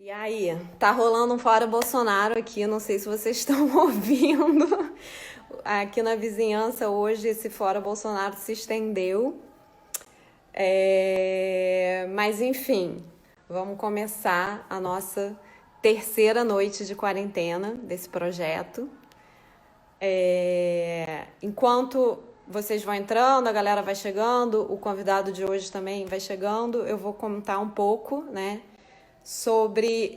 E aí, tá rolando um Fora Bolsonaro aqui, não sei se vocês estão ouvindo. Aqui na vizinhança hoje esse Fora Bolsonaro se estendeu. Mas enfim, vamos começar a nossa terceira noite de quarentena desse projeto. Enquanto vocês vão entrando, a galera vai chegando, o convidado de hoje também vai chegando, eu vou contar um pouco, né, sobre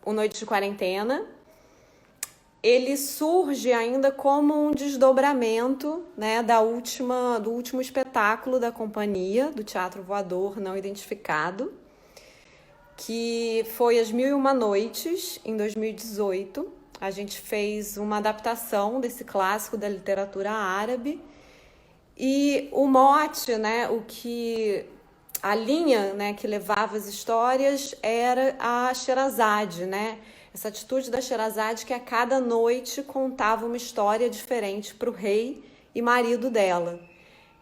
o Noite de Quarentena. Ele surge ainda como um desdobramento, né, do último espetáculo da companhia, do Teatro Voador Não Identificado, que foi As Mil e Uma Noites, em 2018. A gente fez uma adaptação desse clássico da literatura árabe. E o mote, né, a linha, né, que levava as histórias era a Sherazade, né? Essa atitude da Sherazade que a cada noite contava uma história diferente para o rei e marido dela.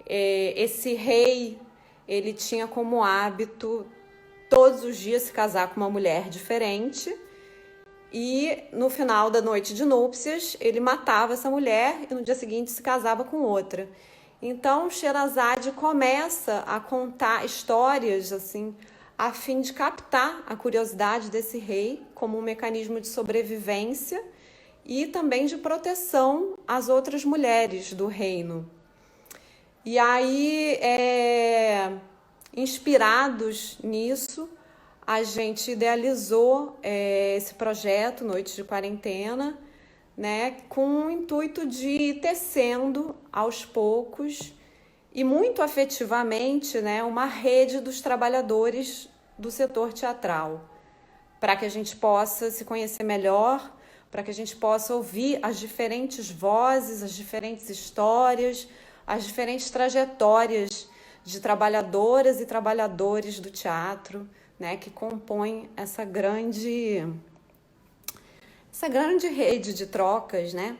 Esse rei, ele tinha como hábito todos os dias se casar com uma mulher diferente e no final da noite de núpcias ele matava essa mulher e no dia seguinte se casava com outra. Então Sherazade começa a contar histórias assim, a fim de captar a curiosidade desse rei como um mecanismo de sobrevivência e também de proteção às outras mulheres do reino. E aí, inspirados nisso, a gente idealizou esse projeto Noite de Quarentena, né, com o intuito de ir tecendo aos poucos e muito afetivamente, né, uma rede dos trabalhadores do setor teatral, para que a gente possa se conhecer melhor, para que a gente possa ouvir as diferentes vozes, as diferentes histórias, as diferentes trajetórias de trabalhadoras e trabalhadores do teatro, né, que compõem essa grande rede de trocas, né?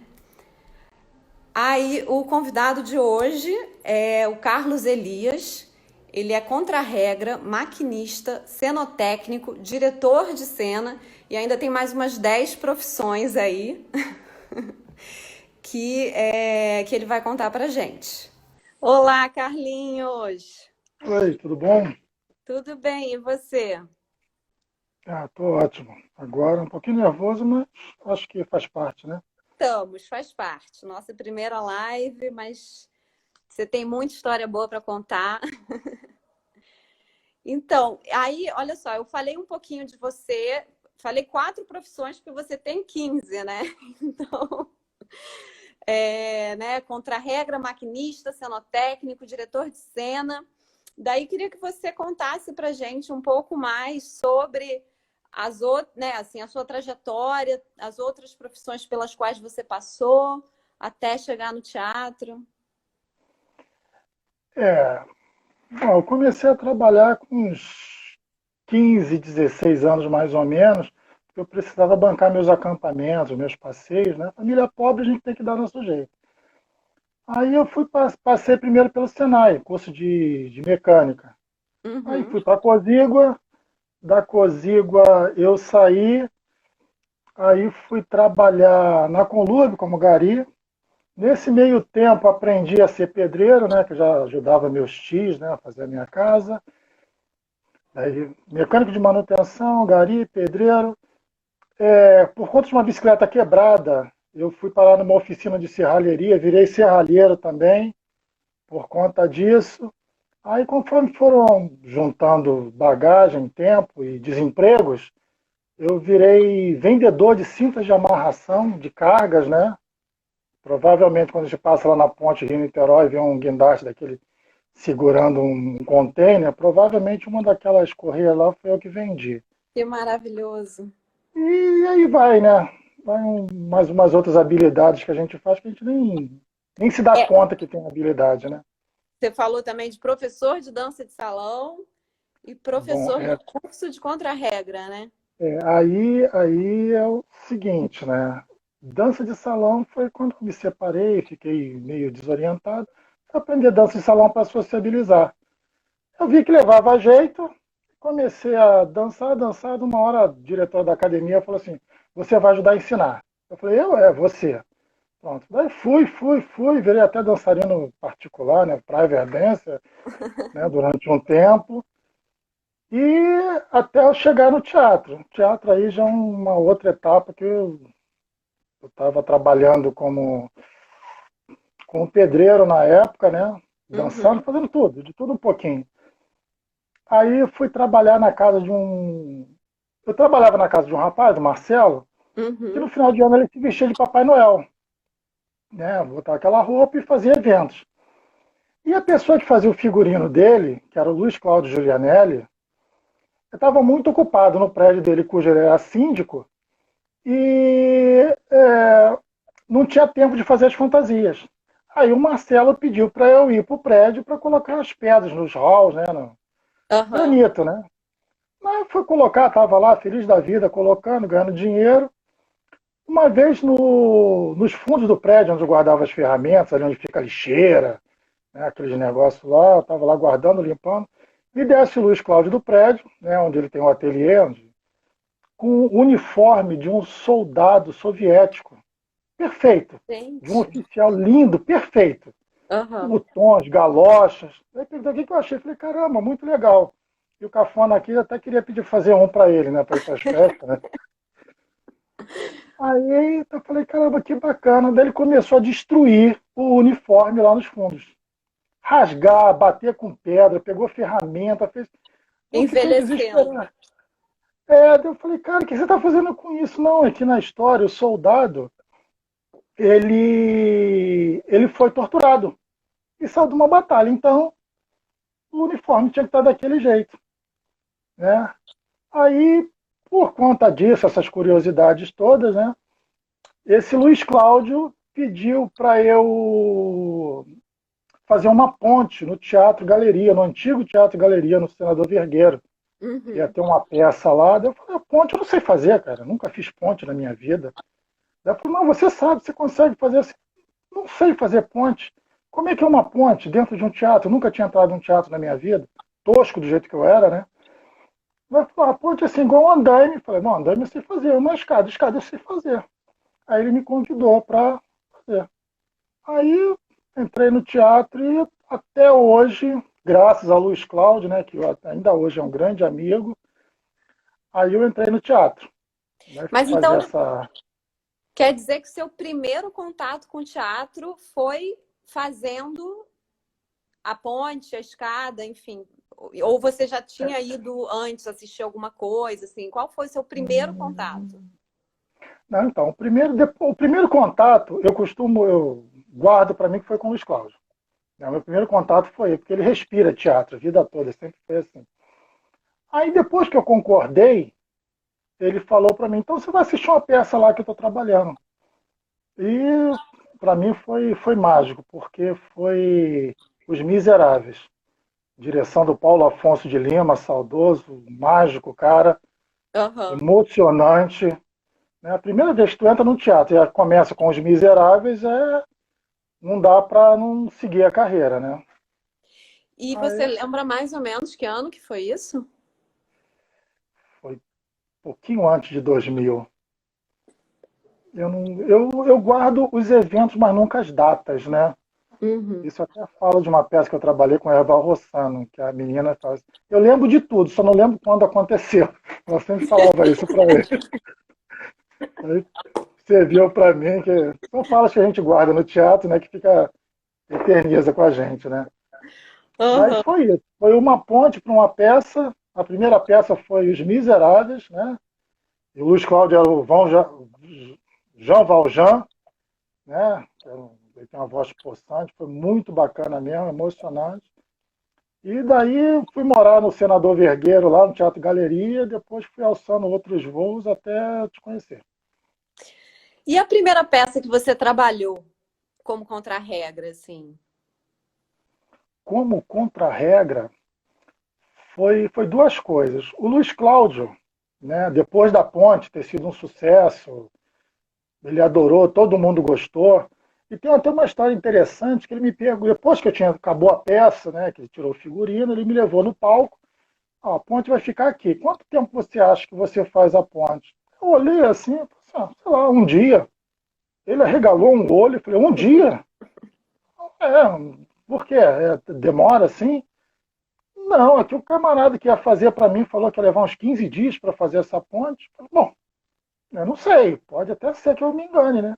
Aí o convidado de hoje é o Carlos Elias. Ele é contra-regra, maquinista, cenotécnico, diretor de cena e ainda tem mais umas 10 profissões aí que ele vai contar pra gente. Olá, Carlinhos! Oi, tudo bom? Tudo bem, e você? Ah, tô ótimo. Agora um pouquinho nervoso, mas acho que faz parte, né? Estamos, faz parte. Nossa primeira live, mas você tem muita história boa para contar. Então, aí, olha só, eu falei um pouquinho de você, falei 4 profissões, porque você tem 15, né? Então, né, contra-regra, maquinista, cenotécnico, diretor de cena. Daí, queria que você contasse para gente um pouco mais sobre né, assim, a sua trajetória, as outras profissões pelas quais você passou, até chegar no teatro. É, bom, eu comecei a trabalhar com uns 15, 16 anos mais ou menos, porque eu precisava bancar meus acampamentos, meus passeios, né? Família pobre a gente tem que dar nosso jeito. Aí eu passei primeiro pelo Senai, curso de mecânica. Aí Uhum. fui para Cozígua, da Cozígua eu saí, aí fui trabalhar na Conlurb como gari. Nesse meio tempo aprendi a ser pedreiro, né, que eu já ajudava meus tios, né, a fazer a minha casa. Aí, mecânico de manutenção, gari, pedreiro. Por conta de uma bicicleta quebrada, eu fui parar numa oficina de serralheria, virei serralheiro também, por conta disso. Aí, conforme foram juntando bagagem, tempo e desempregos, eu virei vendedor de cintas de amarração, de cargas, né? Provavelmente, quando a gente passa lá na ponte Rio-Niterói e vê um guindaste daquele segurando um container, provavelmente uma daquelas correias lá foi eu que vendi. Que maravilhoso. E aí vai, né? Mais umas outras habilidades que a gente faz que a gente nem se dá É, conta que tem habilidade, né? você falou também de professor de dança de salão e Bom, professor do curso de contra-regra, né? aí é o seguinte, né? Dança de salão foi quando eu me separei, fiquei meio desorientado. Fui aprender dança de salão para sociabilizar. Eu vi que levava jeito, comecei a dançar, dançar, de uma hora a diretora da academia falou assim, você vai ajudar a ensinar. Eu falei, você. Pronto. Daí fui, virei até dançarino particular, né, private dancer, né, durante um tempo, e até eu chegar no teatro. O teatro aí já é uma outra etapa que eu estava trabalhando como pedreiro na época, né, dançando, Uhum, fazendo tudo, de tudo um pouquinho. Aí eu fui trabalhar na casa de um. Eu trabalhava na casa de um rapaz, do Marcelo, que no uhum. final de ano ele se vestia de Papai Noel, né? Botava aquela roupa e fazia eventos. E a pessoa que fazia o figurino dele, que era o Luiz Cláudio Giulianelli, estava muito ocupado no prédio dele, cujo ele era síndico, e não tinha tempo de fazer as fantasias. Aí o Marcelo pediu para eu ir para o prédio para colocar as pedras nos halls, né, no Aham. granito, né? Mas fui colocar, estava lá feliz da vida, colocando, ganhando dinheiro. Uma vez nos fundos do prédio, onde eu guardava as ferramentas, ali onde fica a lixeira, né, aqueles negócios lá, eu estava lá guardando, limpando, me desce o Luiz Cláudio do prédio, né, onde ele tem um ateliê, com o uniforme de um soldado soviético, perfeito, de um Gente. oficial lindo, perfeito, Aham. botões, galochas. Aí perguntei o que eu achei, falei, caramba, muito legal. E o cafona aqui até queria pedir fazer um para ele, né, para ir para as festas, né? Aí eu falei, caramba, que bacana. Daí ele começou a destruir o uniforme lá nos fundos. Rasgar, bater com pedra, pegou ferramenta, fez. Eu fiquei Envelhecendo. desesperado. Daí eu falei, cara, o que você está fazendo com isso? Não, aqui na história, o soldado, ele foi torturado e saiu de uma batalha. Então, o uniforme tinha que estar daquele jeito, né? Aí, por conta disso, essas curiosidades todas, né? Esse Luiz Cláudio pediu para eu fazer uma ponte no Teatro Galeria, no antigo Teatro Galeria, no Senador Vergueiro. Ia Uhum. ter uma peça lá. Daí eu falei, ponte eu não sei fazer, cara. Nunca fiz ponte na minha vida. Daí eu falei, não, você sabe, você consegue fazer assim. Não sei fazer ponte. Como é que é uma ponte dentro de um teatro? Eu nunca tinha entrado num teatro na minha vida. Tosco do jeito que eu era, né? Vai falar, a ponte é assim, igual um andaime. Falei, não, andaime eu sei fazer. Uma escada eu sei fazer. Aí ele me convidou para fazer. Aí entrei no teatro e até hoje, graças ao Luiz Cláudio, né, que ainda hoje é um grande amigo, aí eu entrei no teatro, né, fui Mas fazer então essa. quer dizer que seu primeiro contato com o teatro foi fazendo a ponte, a escada, enfim. Ou você já tinha ido antes assistir alguma coisa, assim? Qual foi seu primeiro contato? Não, então, o primeiro contato, eu guardo para mim que foi com o Luiz Cláudio. Né, o meu primeiro contato foi ele, porque ele respira teatro a vida toda, sempre foi assim. Aí depois que eu concordei, ele falou para mim, então você vai assistir uma peça lá que eu estou trabalhando. E para mim foi mágico, porque foi Os Miseráveis. Direção do Paulo Afonso de Lima, saudoso, mágico, cara, Aham. emocionante. Né? A primeira vez que tu entra no teatro e começa com Os Miseráveis, não dá para não seguir a carreira, né? E você Aí lembra mais ou menos que ano que foi isso? foi um pouquinho antes de 2000. Eu, não, eu guardo os eventos, mas nunca as datas, né? Uhum. Isso eu até falo de uma peça que eu trabalhei com a Erval Rossano, que a menina faz. Eu lembro de tudo, só não lembro quando aconteceu. Ela sempre falava isso para ele. Aí serviu para mim, que são falas que a gente guarda no teatro, né, que fica eterniza com a gente, né? Daí Aham. foi isso. Foi uma ponte para uma peça. A primeira peça foi Os Miseráveis, né? E o Luiz Cláudio era o Jean Valjean, né? Ele tem uma voz possante, foi muito bacana mesmo, emocionante. E daí fui morar no Senador Vergueiro, lá no Teatro Galeria, depois fui alçando outros voos até te conhecer. E a primeira peça que você trabalhou como contra-regra, assim? Como contra-regra, foi duas coisas. O Luiz Cláudio, né, depois da Ponte ter sido um sucesso, ele adorou, todo mundo gostou. E tem até uma história interessante que ele me pegou, depois que acabou a peça, né, que ele tirou o figurino, ele me levou no palco Ó, a ponte vai ficar aqui. Quanto tempo você acha que você faz a ponte? Eu olhei assim, sei lá, um dia. Ele arregalou um olho e falei, um dia? É, por quê? Demora assim? Não, é que o camarada que ia fazer para mim falou que ia levar uns 15 dias para fazer essa ponte. Bom, eu não sei, pode até ser que eu me engane, né?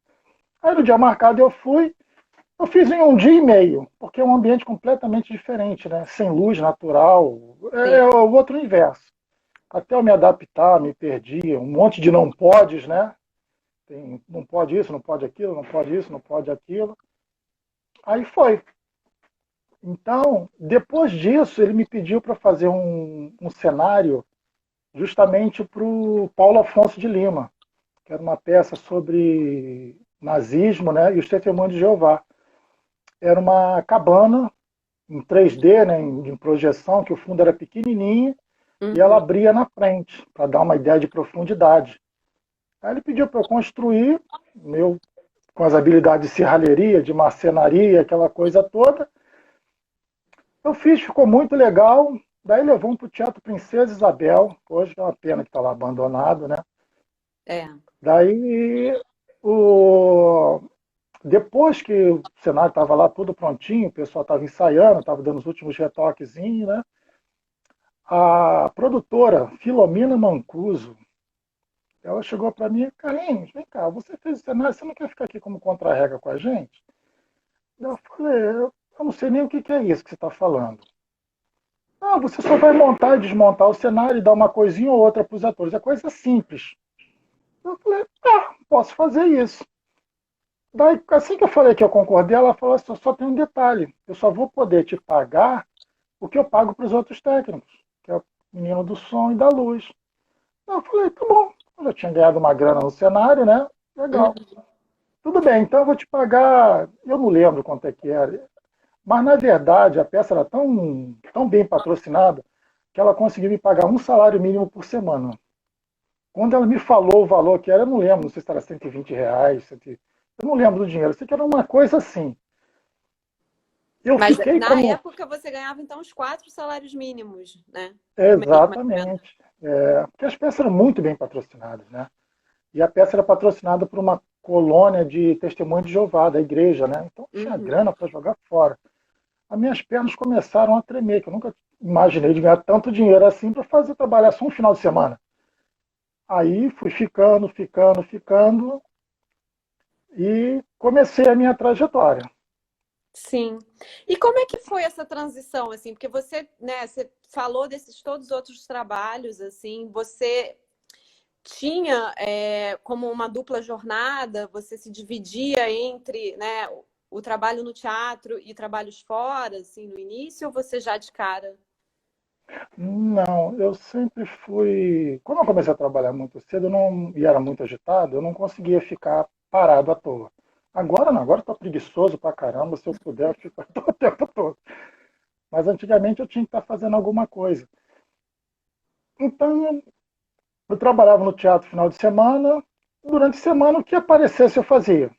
Aí no dia marcado eu fui, eu fiz em um dia e meio, porque é um ambiente completamente diferente, né? Sem luz natural, é Sim. o outro universo. Até eu me adaptar, me perdi, um monte de não podes, né? Não pode isso, não pode aquilo, não pode isso, não pode aquilo. Aí foi. Então, depois disso, ele me pediu para fazer um cenário justamente para o Paulo Afonso de Lima, que era uma peça sobre nazismo, né, e os testemunhos de Jeová. Era uma cabana em 3D, né, em projeção, que o fundo era pequenininho e ela Uhum. abria na frente, para dar uma ideia de profundidade. Aí ele pediu para eu construir, meu, com as habilidades de serralheria, de marcenaria, aquela coisa toda. Eu fiz, ficou muito legal. Daí levou para o Teatro Princesa Isabel, hoje é uma pena que está lá abandonado, né? É. Daí, o... depois que o cenário estava lá tudo prontinho, o pessoal estava ensaiando, estava dando os últimos retoquezinhos, né? A produtora Filomena Mancuso, ela chegou para mim, Carlinhos, vem cá, você fez o cenário, você não quer ficar aqui como contra-regra com a gente? Eu falei, eu não sei nem o que é isso que você está falando. Ah, você só vai montar e desmontar o cenário e dar uma coisinha ou outra para os atores. É coisa simples. Eu falei, tá, posso fazer isso. Daí, assim que eu falei que eu concordei, ela falou assim, só tem um detalhe. Eu só vou poder te pagar o que eu pago para os outros técnicos, que é o menino do som e da luz. Eu falei, tá bom. Eu já tinha ganhado uma grana no cenário, né? Legal. Uhum. Tudo bem, então eu vou te pagar. Eu não lembro quanto é que era. Mas, na verdade, a peça era tão bem patrocinada que ela conseguiu me pagar um salário mínimo por semana. Quando ela me falou o valor que era, eu não lembro, não sei se era R$ 120, eu não lembro do dinheiro, eu sei que era uma coisa assim. Eu Mas fiquei na como. época você ganhava então os 4 salários mínimos, né? Também uma grana. Exatamente. Porque as peças eram muito bem patrocinadas, né? E a peça era patrocinada por uma colônia de testemunhos de Jeová, da igreja, né? Então tinha Uhum. grana para jogar fora. As minhas pernas começaram a tremer, que eu nunca imaginei de ganhar tanto dinheiro assim para fazer trabalhar só um final de semana. Aí fui ficando e comecei a minha trajetória. Sim. E como é que foi essa transição, assim? Porque você, né, você falou desses todos os outros trabalhos, assim, você tinha como uma dupla jornada, você se dividia entre, né, o trabalho no teatro e trabalhos fora, assim, no início, ou você já de cara? Não, eu sempre fui. Como eu comecei a trabalhar muito cedo e era muito agitado, eu não conseguia ficar parado à toa. Agora não, agora estou preguiçoso pra caramba, se eu puder, eu fico o tempo todo. Mas antigamente eu tinha que estar fazendo alguma coisa. Então eu trabalhava no teatro final de semana, durante a semana o que aparecesse eu fazia.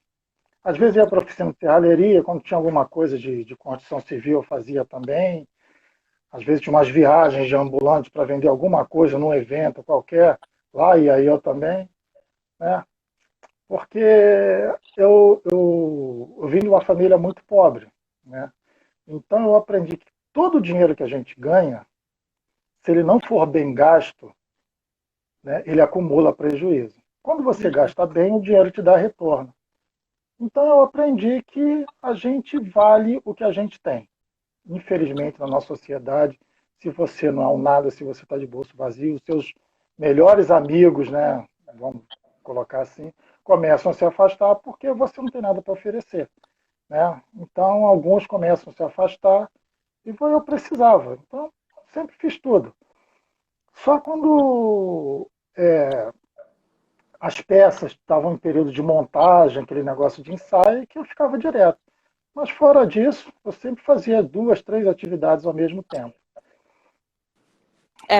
Às vezes ia para a oficina de serralheria, quando tinha alguma coisa de construção civil eu fazia também. Às vezes tinha umas viagens de ambulante para vender alguma coisa num evento qualquer, lá e aí eu também, né? Porque eu vim de uma família muito pobre, né? Então eu aprendi que todo o dinheiro que a gente ganha, se ele não for bem gasto, né, ele acumula prejuízo. Quando você gasta bem, o dinheiro te dá retorno. Então eu aprendi que a gente vale o que a gente tem. Infelizmente, na nossa sociedade, se você não é um nada, se você está de bolso vazio, os seus melhores amigos, né, vamos colocar assim, começam a se afastar porque você não tem nada para oferecer. Né? Então, alguns começam a se afastar e eu precisava. Então, sempre fiz tudo. Só quando as peças estavam em período de montagem, aquele negócio de ensaio, que eu ficava direto. Mas fora disso, eu sempre fazia 2, 3 atividades ao mesmo tempo.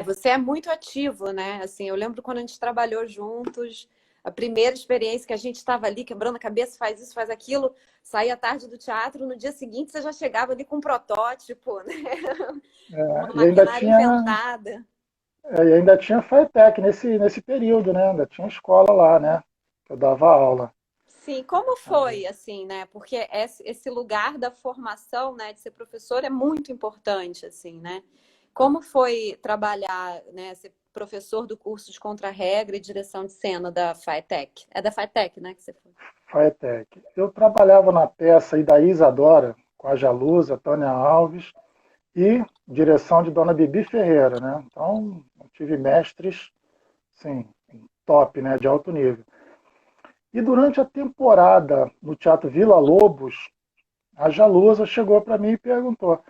Você é muito ativo, né? Assim, eu lembro quando a gente trabalhou juntos, a primeira experiência que a gente estava ali quebrando a cabeça, faz isso, faz aquilo, saía à tarde do teatro, no dia seguinte você já chegava ali com um protótipo, né? É, Uma e ainda maquinária tinha, inventada. E ainda tinha FATEC nesse período, né? Ainda tinha escola lá, né? Que eu dava aula. Sim, como Aí, foi assim, né? Porque esse lugar da formação, né, de ser professor é muito importante, assim, né? Como foi trabalhar, né, ser professor do curso de Contra-Regra e Direção de Cena da FATEC? É da FATEC, né, que você foi? FATEC. Eu trabalhava na peça da Isadora, com a Jalusa, Tânia Alves, e direção de Dona Bibi Ferreira, né? Então, eu tive mestres, sim, top, né? De alto nível. E durante a temporada no Teatro Vila Lobos, a Jalusa chegou para mim e perguntou: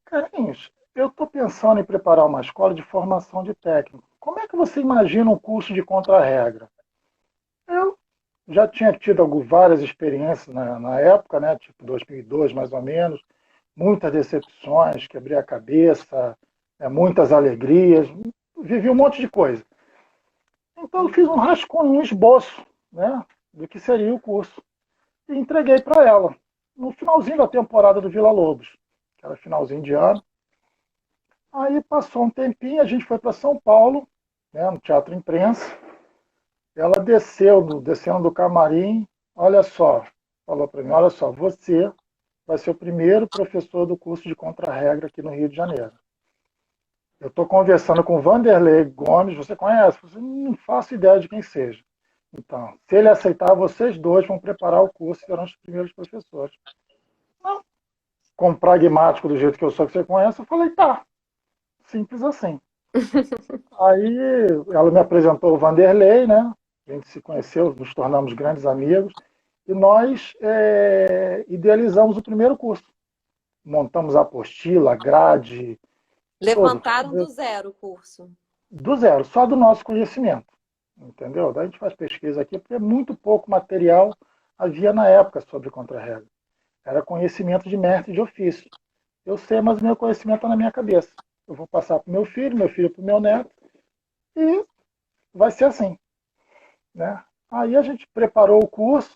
Carlinhos, eu estou pensando em preparar uma escola de formação de técnico. Como é que você imagina um curso de contra-regra? Eu já tinha tido várias experiências na época, né? Tipo 2002, mais ou menos. Muitas decepções, quebrei a cabeça, muitas alegrias. Vivi um monte de coisa. Então eu fiz um Uhum. rascunho, um esboço, né? Do que seria o curso. E entreguei para ela. No finalzinho da temporada do Vila Lobos, que era finalzinho de ano. Aí passou um tempinho, a gente foi para São Paulo, né, no Teatro Imprensa. Ela descendo do camarim, olha só, falou para mim, olha só, você vai ser o primeiro professor do curso de contra-regra aqui no Rio de Janeiro. Eu estou conversando com o Vanderlei Gomes, você conhece? Você não faço ideia de quem seja. Então, se ele aceitar, vocês dois vão preparar o curso e serão os primeiros professores. Não, como pragmático do jeito que eu sou, que você conhece, eu falei, tá, simples assim. Aí ela me apresentou o Vanderlei, né? A gente se conheceu, nos tornamos grandes amigos e nós idealizamos o primeiro curso. Montamos a apostila, a grade, tudo. Levantaram do zero o curso. Do zero, só do nosso conhecimento. Entendeu? Daí a gente faz pesquisa aqui, porque muito pouco material havia na época sobre contra-regra. Era conhecimento de mestre de ofício. Eu sei, mas o meu conhecimento está na minha cabeça. Eu vou passar para o meu filho para o meu neto, e vai ser assim. Né? Aí a gente preparou o curso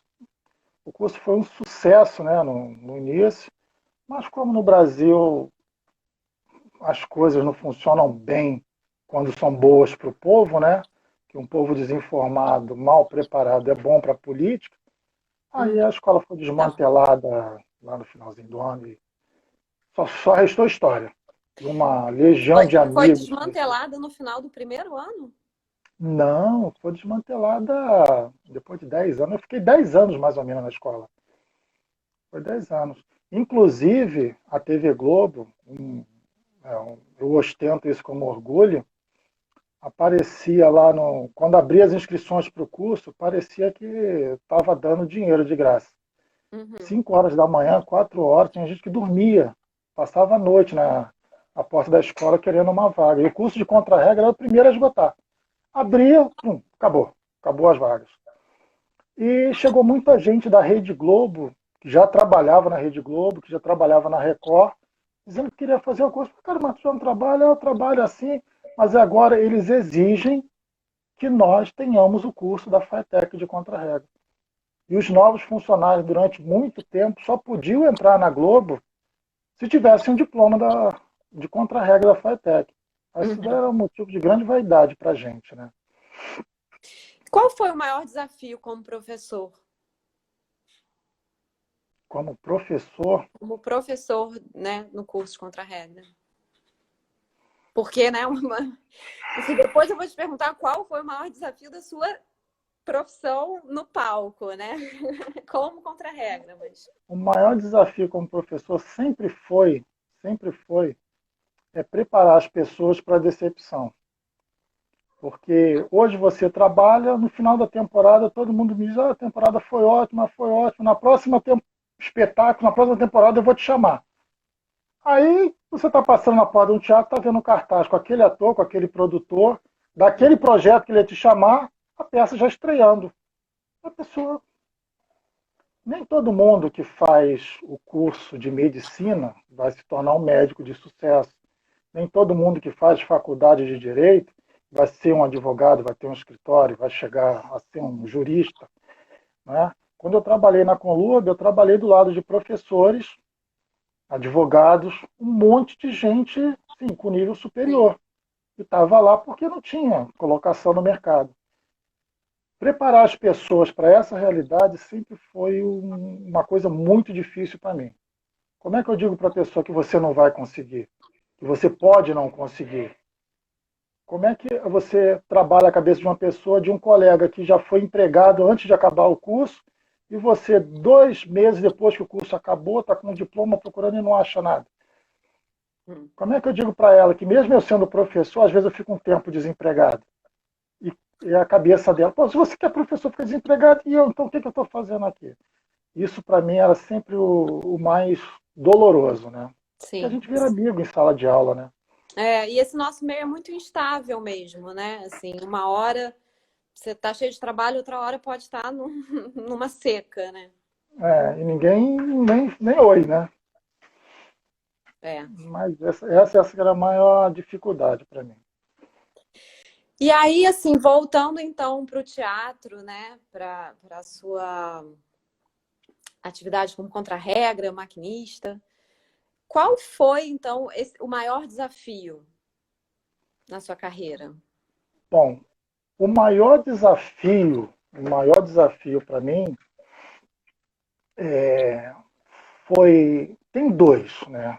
foi um sucesso, né, no início, mas como no Brasil as coisas não funcionam bem quando são boas para o povo, né, que um povo desinformado, mal preparado é bom para a política, aí Uhum. a escola foi Não. desmantelada lá no finalzinho do ano e só restou história. E uma legião de Foi amigos. desmantelada no final do primeiro ano? Não, foi desmantelada depois de 10 anos. Eu fiquei 10 anos mais ou menos na escola. Foi 10 anos. Inclusive, a TV Globo, eu ostento isso como orgulho, aparecia lá quando abria as inscrições para o curso, parecia que estava dando dinheiro de graça. Uhum. 5 horas da manhã, 4 horas, tinha gente que dormia, passava a noite na porta da escola querendo uma vaga. E o curso de contra-regra era o primeiro a esgotar. Abria, pum, acabou as vagas. E chegou muita gente da Rede Globo, que já trabalhava na Rede Globo, que já trabalhava na Record, dizendo que queria fazer o curso. Cara, mas tu já não trabalha? Eu trabalho assim, mas agora eles exigem que nós tenhamos o curso da FATEC de contra-regra. E os novos funcionários, durante muito tempo, só podiam entrar na Globo se tivessem um diploma de contra-regra da FATEC. Isso Uhum. era um motivo de grande vaidade para a gente, né? Qual foi o maior desafio como professor? Como professor, Como professor, né, no curso de Contra-Regra? Porque, né, assim, depois eu vou te perguntar qual foi o maior desafio da sua profissão no palco, né? Como Contra-Regra, mas... o maior desafio como professor sempre foi preparar as pessoas para a decepção. Porque hoje você trabalha, no final da temporada todo mundo me diz, a temporada foi ótima, na próxima espetáculo, na próxima temporada eu vou te chamar. Aí você está passando na porta de um teatro, está vendo um cartaz com aquele ator, com aquele produtor, daquele projeto que ele ia te chamar, a peça já estreando. A pessoa, nem todo mundo que faz o curso de medicina vai se tornar um médico de sucesso. Nem todo mundo que faz faculdade de direito vai ser um advogado, vai ter um escritório, vai chegar a ser um jurista. Né? Quando eu trabalhei na Conlub, eu trabalhei do lado de professores, advogados, um monte de gente sim, com nível Sim. superior. e estava lá porque não tinha colocação no mercado. Preparar as pessoas para essa realidade sempre foi uma coisa muito difícil para mim. Como é que eu digo para a pessoa que você não vai conseguir? Que você pode não conseguir? Como é que você trabalha a cabeça de uma pessoa, de um colega que já foi empregado antes de acabar o curso, e você, 2 meses depois que o curso acabou, está com um diploma procurando e não acha nada? Como é que eu digo para ela que mesmo eu sendo professor, às vezes eu fico um tempo desempregado? E a cabeça dela, pô, se você quer professor, fica desempregado, e eu, então o que eu estou fazendo aqui? Isso para mim era sempre o mais doloroso, né? Porque a Sim. gente vira amigo em sala de aula, né? E esse nosso meio é muito instável mesmo, né? Assim, uma hora você tá cheio de trabalho, outra hora pode estar numa seca, né? E ninguém, nem oi, né? É. Mas essa era a maior dificuldade para mim. E aí, assim, voltando então para o teatro, né? Para a sua atividade como contra-regra, maquinista. Qual foi, então, o maior desafio na sua carreira? Bom, o maior desafio para mim tem dois, né?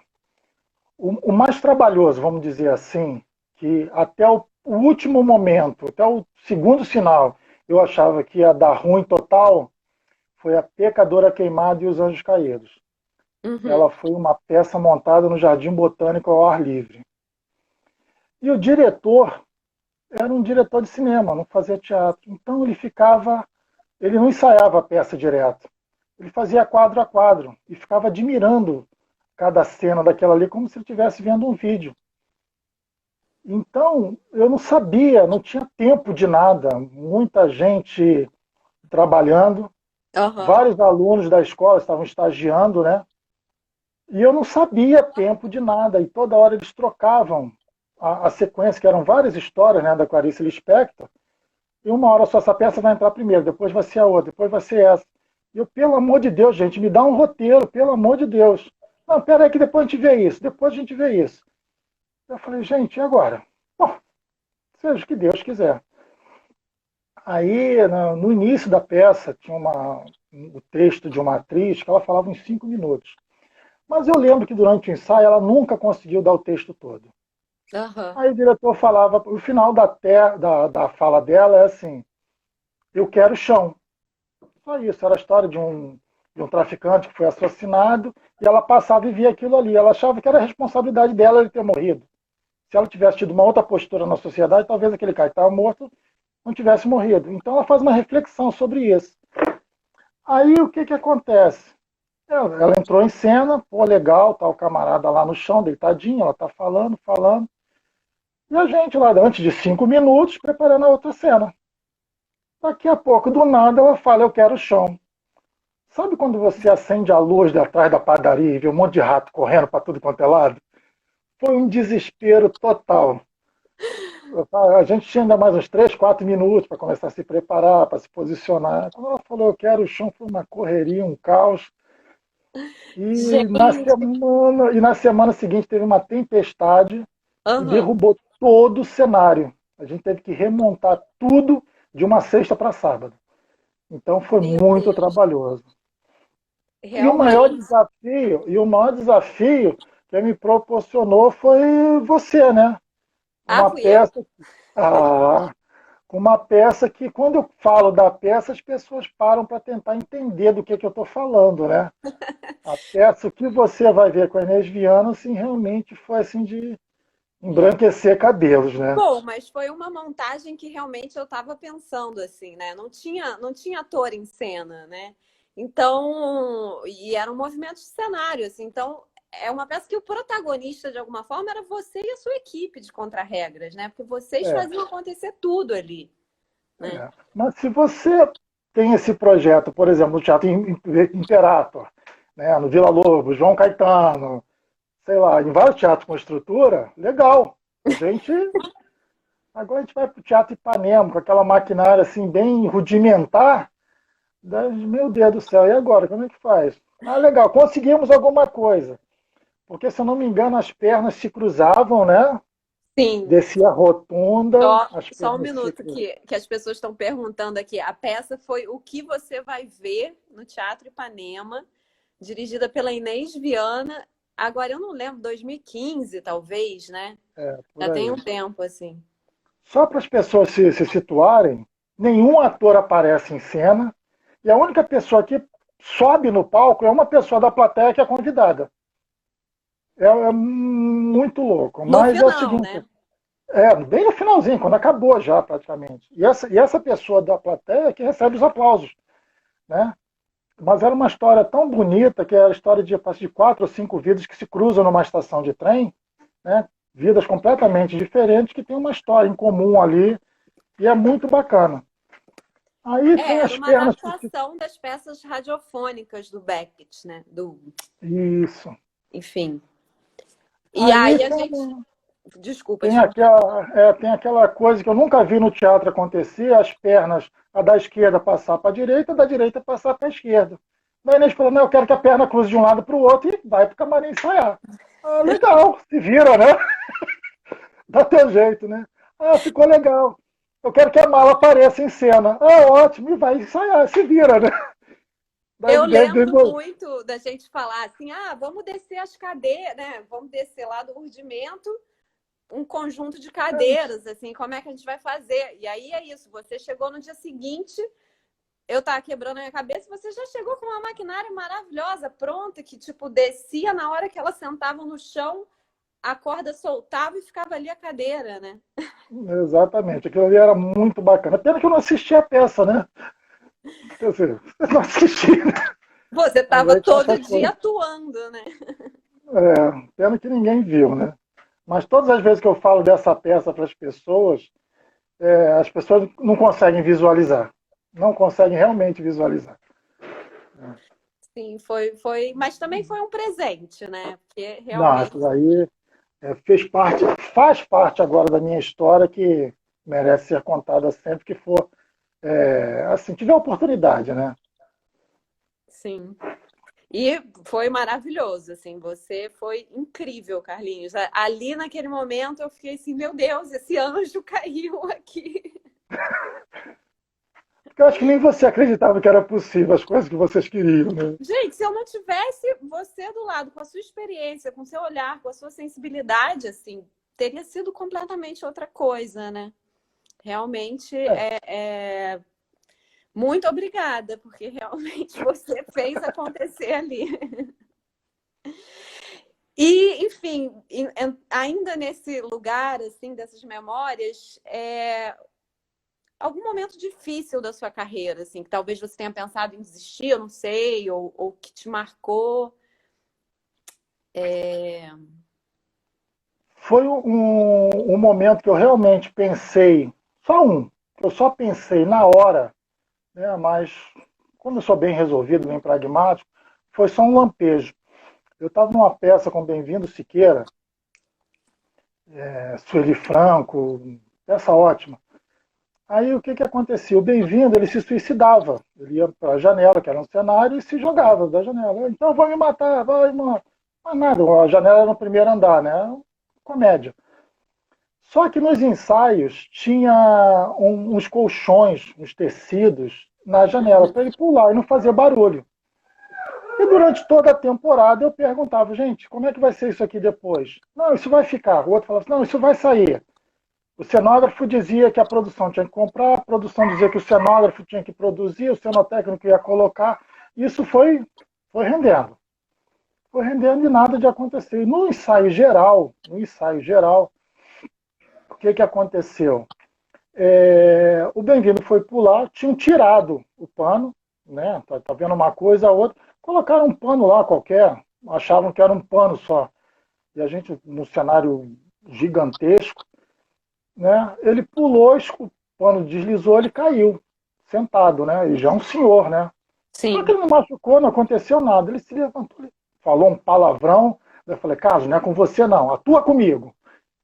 O mais trabalhoso, vamos dizer assim, que até o último momento, até o segundo sinal, eu achava que ia dar ruim total, foi A Pecadora Queimada e Os Anjos Caídos. Uhum. Ela foi uma peça montada no Jardim Botânico ao ar livre. E o diretor era um diretor de cinema, não fazia teatro. Então ele não ensaiava a peça direto. Ele fazia quadro a quadro e ficava admirando cada cena daquela ali como se ele estivesse vendo um vídeo. Então, eu não sabia, não tinha tempo de nada. Muita gente trabalhando, Aham. vários alunos da escola estavam estagiando, né? E eu não sabia tempo de nada. E toda hora eles trocavam a sequência, que eram várias histórias, né, da Clarice Lispector. E uma hora só essa peça vai entrar primeiro, depois vai ser a outra, depois vai ser essa. E eu, pelo amor de Deus, gente, me dá um roteiro, pelo amor de Deus. Não, pera aí que depois a gente vê isso, depois a gente vê isso. Eu falei, gente, e agora? Bom, seja o que Deus quiser. Aí, no início da peça, tinha o texto de uma atriz que ela falava em 5 minutos. Mas eu lembro que durante o ensaio ela nunca conseguiu dar o texto todo. Aham. Aí o diretor falava, o final da fala dela é assim, eu quero chão. Só isso, era a história de um traficante que foi assassinado e ela passava e via aquilo ali. Ela achava que era a responsabilidade dela ele ter morrido. Se ela tivesse tido uma outra postura na sociedade, talvez aquele cara que estava morto não tivesse morrido. Então ela faz uma reflexão sobre isso. Aí o que acontece? Ela entrou em cena, pô, legal, tá o camarada lá no chão, deitadinho, ela tá falando, falando. E a gente lá, antes de 5 minutos, preparando a outra cena. Daqui a pouco, do nada, ela fala, eu quero chão. Sabe quando você acende a luz de atrás da padaria e vê um monte de rato correndo para tudo quanto é lado? Foi um desespero total. A gente tinha ainda mais uns 3, 4 minutos para começar a se preparar, para se posicionar. Quando ela falou, eu quero o chão, foi uma correria, um caos. Gente. E na semana seguinte teve uma tempestade e Aham. derrubou todo o cenário. A gente teve que remontar tudo de uma sexta para sábado. Então foi Meu muito Deus. trabalhoso. Realmente. E o maior desafio que me proporcionou foi você, né? Ah, Uma fui eu? peça, ah, uma peça que, quando eu falo da peça, as pessoas param para tentar entender do que eu estou falando, né? A peça, o que você vai ver com a Inês Viana, assim, realmente foi assim de embranquecer cabelos, né? Bom, mas foi uma montagem que realmente eu estava pensando assim, né? Não tinha ator em cena, né? Então, e eram movimentos de cenário, assim. Então, é uma peça que o protagonista, de alguma forma, era você e a sua equipe de contra-regras, né? Porque vocês É, faziam acontecer tudo ali, né? Mas se você tem esse projeto, por exemplo, no Teatro Imperator, né, no Vila Lobos, João Caetano, sei lá, em vários teatros com estrutura, legal. Agora a gente vai para o Teatro Ipanema, com aquela maquinária assim, bem rudimentar. Meu Deus do céu, e agora? Como é que faz? Ah, legal, conseguimos alguma coisa. Porque, se eu não me engano, as pernas se cruzavam, né? Sim, descia a rotunda, as só um pernas minuto ficam. que as pessoas estão perguntando aqui. A peça foi O Que Você Vai Ver no Teatro Ipanema, dirigida pela Inês Viana. Agora eu não lembro, 2015, talvez, né? Por Já tem aí. um tempo, assim. Só para as pessoas se situarem, nenhum ator aparece em cena, e a única pessoa que sobe no palco é uma pessoa da plateia que é convidada. É muito louco. No Mas é o final, seguinte, né? bem no finalzinho, quando acabou já praticamente. E essa pessoa da plateia é que recebe os aplausos, né? Mas era uma história tão bonita que é a história de 4 ou 5 vidas que se cruzam numa estação de trem, né? Vidas completamente diferentes que têm uma história em comum ali e é muito bacana. Aí tem Era as uma pernas que adaptação das peças radiofônicas do Beckett, né? isso. Enfim. E Aí aí a gente. Desculpa, tem aquela coisa que eu nunca vi no teatro acontecer, as pernas, a da esquerda passar para a direita, a da direita passar para a esquerda. Daí a Inês falou, não, eu quero que a perna cruze de um lado para o outro e vai para o camarim ensaiar. Ah, legal, se vira, né? Dá teu jeito, né? Ah, ficou legal. Eu quero que a mala apareça em cena. Ah, ótimo, e vai ensaiar, se vira, né? Daí, Eu daí, daí, lembro muito da gente falar assim: ah, vamos descer as cadeiras, né? Vamos descer lá do urdimento um conjunto de cadeiras, assim, como é que a gente vai fazer? E aí é isso, você chegou no dia seguinte, eu tava quebrando a minha cabeça, você já chegou com uma maquinária maravilhosa, pronta, que tipo descia na hora que elas sentavam no chão, a corda soltava e ficava ali a cadeira, né? exatamente, aquilo ali era muito bacana. Pena que eu não assisti a peça, né? Quer dizer, eu não assisti, né? Você Mas tava aí tem todo essas dia coisas. atuando, né? Pena que ninguém viu, né? Mas todas as vezes que eu falo dessa peça para as pessoas não conseguem visualizar. Não conseguem realmente visualizar. Sim, mas também foi um presente, né? Porque Não, realmente. essa daí faz parte agora da minha história que merece ser contada sempre que for, assim, tiver oportunidade, né? Sim. E foi maravilhoso, assim, você foi incrível, Carlinhos. Ali naquele momento eu fiquei assim, meu Deus, esse anjo caiu aqui. Porque eu acho que nem você acreditava que era possível as coisas que vocês queriam, né? Gente, se eu não tivesse você do lado, com a sua experiência, com o seu olhar, com a sua sensibilidade, assim, teria sido completamente outra coisa, né? Realmente É, muito obrigada, porque realmente você fez acontecer ali. E, enfim, ainda nesse lugar, assim, dessas memórias, algum momento difícil da sua carreira, assim, que talvez você tenha pensado em desistir, eu não sei, ou que te marcou. foi um momento que eu realmente pensei, que eu só pensei na hora, né? Mas como eu sou bem resolvido, bem pragmático, foi só um lampejo. Eu estava numa peça com Bem-vindo Siqueira, Sueli Franco, peça ótima. Aí o que que acontecia? O Bem-vindo, ele se suicidava. Ele ia para a janela, que era um cenário, e se jogava da janela. Então vou me matar, vai, mano. Mas nada, a janela era no primeiro andar, né? Comédia. Só que nos ensaios tinha uns colchões, uns tecidos na janela para ele pular e não fazer barulho. E durante toda a temporada eu perguntava, gente, como é que vai ser isso aqui depois? Não, isso vai ficar. O outro falava assim, não, isso vai sair. O cenógrafo dizia que a produção tinha que comprar, a produção dizia que o cenógrafo tinha que produzir, o cenotécnico ia colocar. Isso foi rendendo. Foi rendendo e nada de acontecer. E no ensaio geral, o que, que aconteceu? O Bem-vindo foi pular, tinham tirado o pano, né? Tá vendo uma coisa, a outra, colocaram um pano lá qualquer, achavam que era um pano só. E a gente, no cenário gigantesco, né? Ele pulou, o pano deslizou, ele caiu, sentado, né? E já é um senhor, né? Só que Sim. ele não machucou, não aconteceu nada. Ele se levantou, falou um palavrão. Eu falei, Carlos, não é com você não, atua comigo.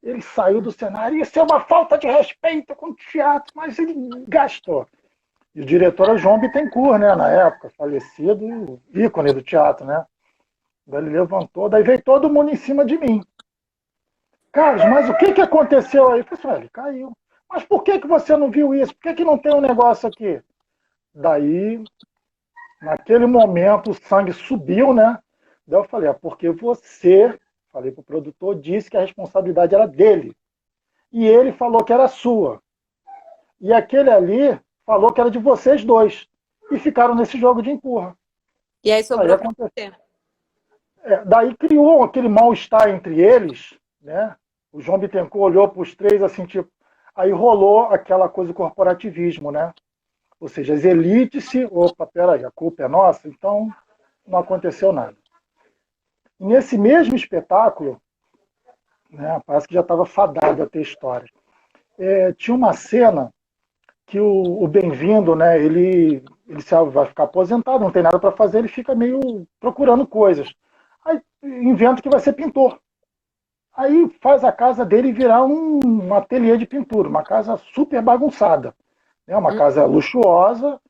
Ele saiu do cenário, isso é uma falta de respeito com o teatro, mas ele gastou. E o diretor era o João Bittencourt, né, na época, falecido, ícone do teatro, né? Daí ele levantou, daí veio todo mundo em cima de mim. Carlos, mas o que, que aconteceu aí? Eu falei assim, ele caiu. Mas por que, que você não viu isso? Por que, que não tem um negócio aqui? Daí, naquele momento, o sangue subiu, né? Daí eu falei, porque você, falei pro produtor, disse que a responsabilidade era dele. E ele falou que era sua. E aquele ali falou que era de vocês dois. E ficaram nesse jogo de empurra. E aí Aí sobrou para aconteceu. você. Daí criou aquele mal-estar entre eles, né? O João Bittencourt olhou para os três assim, tipo. Aí rolou aquela coisa do corporativismo, né? Ou seja, as elites se. Opa, peraí, a culpa é nossa, então não aconteceu nada. E nesse mesmo espetáculo, né, parece que já estava fadado a ter história. Tinha uma cena que o Bem-vindo, né, ele vai ficar aposentado, não tem nada para fazer, ele fica meio procurando coisas. Aí inventa que vai ser pintor. Aí faz a casa dele virar um ateliê de pintura, uma casa super bagunçada, né, uma casa luxuosa.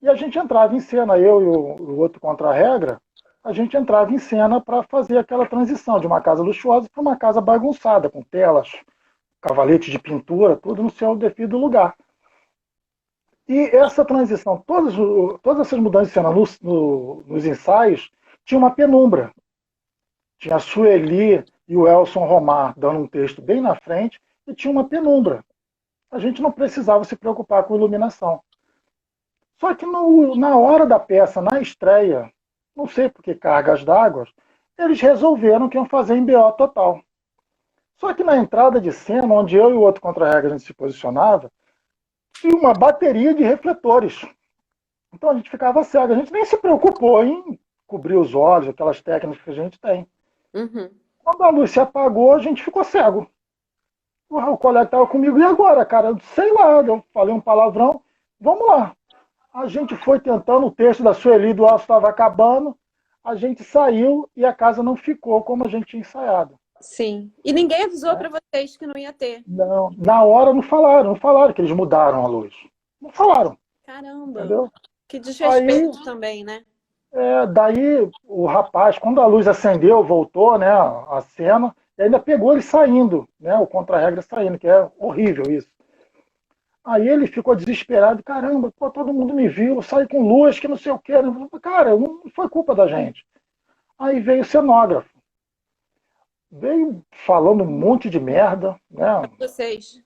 E a gente entrava em cena, eu e o outro contra-regra, a gente entrava em cena para fazer aquela transição de uma casa luxuosa para uma casa bagunçada, com telas, cavaletes de pintura, tudo no seu devido lugar. E essa transição, todas essas mudanças de cena nos ensaios, tinha uma penumbra. Tinha a Sueli e o Elson Romar dando um texto bem na frente e tinha uma penumbra. A gente não precisava se preocupar com iluminação. Só que na hora da peça, na estreia, não sei por que cargas d'água, eles resolveram que iam fazer em BO total. Só que na entrada de cena, onde eu e o outro contra-regra a gente se posicionava, tinha uma bateria de refletores. Então a gente ficava cego. A gente nem se preocupou em cobrir os olhos, aquelas técnicas que a gente tem. Uhum. Quando a luz se apagou, a gente ficou cego. O colega estava comigo, e agora, cara? Sei lá, eu falei um palavrão, vamos lá. A gente foi tentando, o texto da Sueli do Alto estava acabando, a gente saiu e a casa não ficou como a gente tinha ensaiado. Sim. E ninguém avisou para vocês que não ia ter. Não, na hora não falaram que eles mudaram a luz. Não falaram. Caramba. Entendeu? Que desrespeito Aí, também, né? daí o rapaz, quando a luz acendeu, voltou, né, a cena, e ainda pegou ele saindo, né, o contra-regra saindo, que é horrível isso. Aí ele ficou desesperado, caramba, pô, todo mundo me viu, eu saí com luz, que não sei o quê. Cara, não foi culpa da gente. Aí veio o cenógrafo, veio falando um monte de merda, né? Vocês.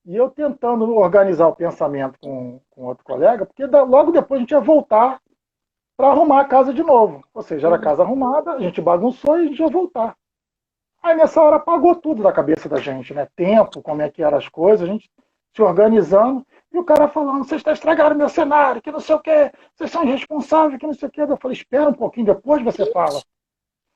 E eu tentando organizar o pensamento com outro colega, porque logo depois a gente ia voltar para arrumar a casa de novo. Ou seja, era a casa arrumada, a gente bagunçou e a gente ia voltar. Aí nessa hora apagou tudo da cabeça da gente, né? Tempo, como é que eram as coisas, a gente se organizando, e o cara falando, vocês estão estragando meu cenário, que não sei o quê, vocês são irresponsáveis, que não sei o quê. Eu falei, espera um pouquinho, depois você fala.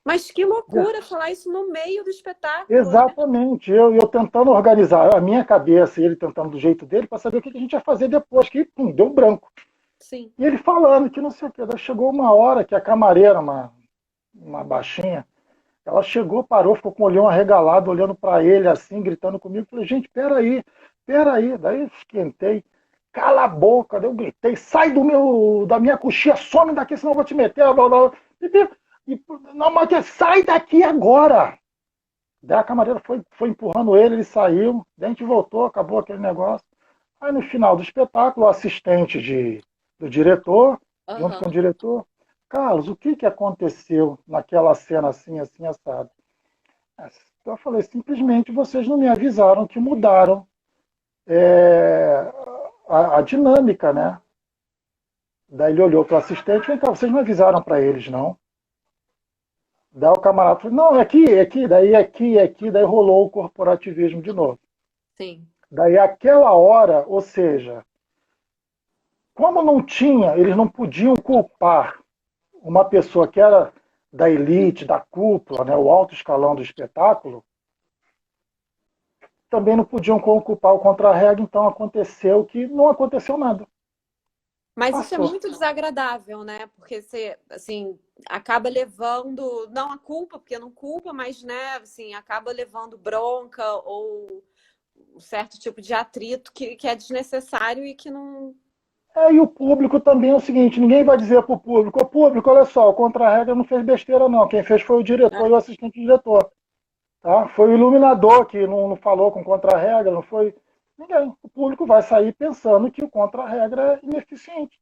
Mas que loucura falar isso no meio do espetáculo. Exatamente, eu tentando organizar a minha cabeça e ele tentando do jeito dele para saber o que a gente ia fazer depois, que deu branco. Sim. E ele falando que não sei o quê. Daí chegou uma hora que a camareira, uma baixinha, ela chegou, parou, ficou com o olhão arregalado, olhando para ele assim, gritando comigo. Falei, gente, peraí. Daí eu esquentei. Cala a boca. Daí eu gritei, sai da minha coxinha, some daqui, senão eu vou te meter. Não, mas sai daqui agora. Daí a camareira foi empurrando ele saiu. Daí a gente voltou, acabou aquele negócio. Aí no final do espetáculo, o assistente do diretor, junto com o diretor, Carlos, o que aconteceu naquela cena assim, assim, assado? Eu falei, simplesmente vocês não me avisaram que mudaram a dinâmica, né? Daí ele olhou para o assistente, vem cá, vocês não avisaram para eles, não? Daí o camarada falou, não, daí rolou o corporativismo de novo. Sim. Daí aquela hora, ou seja, como não tinha, eles não podiam culpar uma pessoa que era da elite, da cúpula, né, o alto escalão do espetáculo, também não podiam culpar o contra-regra, então aconteceu que não aconteceu nada. Mas Passou. isso é muito desagradável, né? Porque você, assim, acaba levando, não a culpa, porque não culpa, mas, né, assim, acaba levando bronca ou um certo tipo de atrito que é desnecessário e que não... E o público também é o seguinte, ninguém vai dizer para o público, olha só, o contra-regra não fez besteira não, quem fez foi o diretor e o assistente diretor. Tá? Foi o iluminador que não falou com contra-regra, não foi ninguém. O público vai sair pensando que o contra-regra é ineficiente.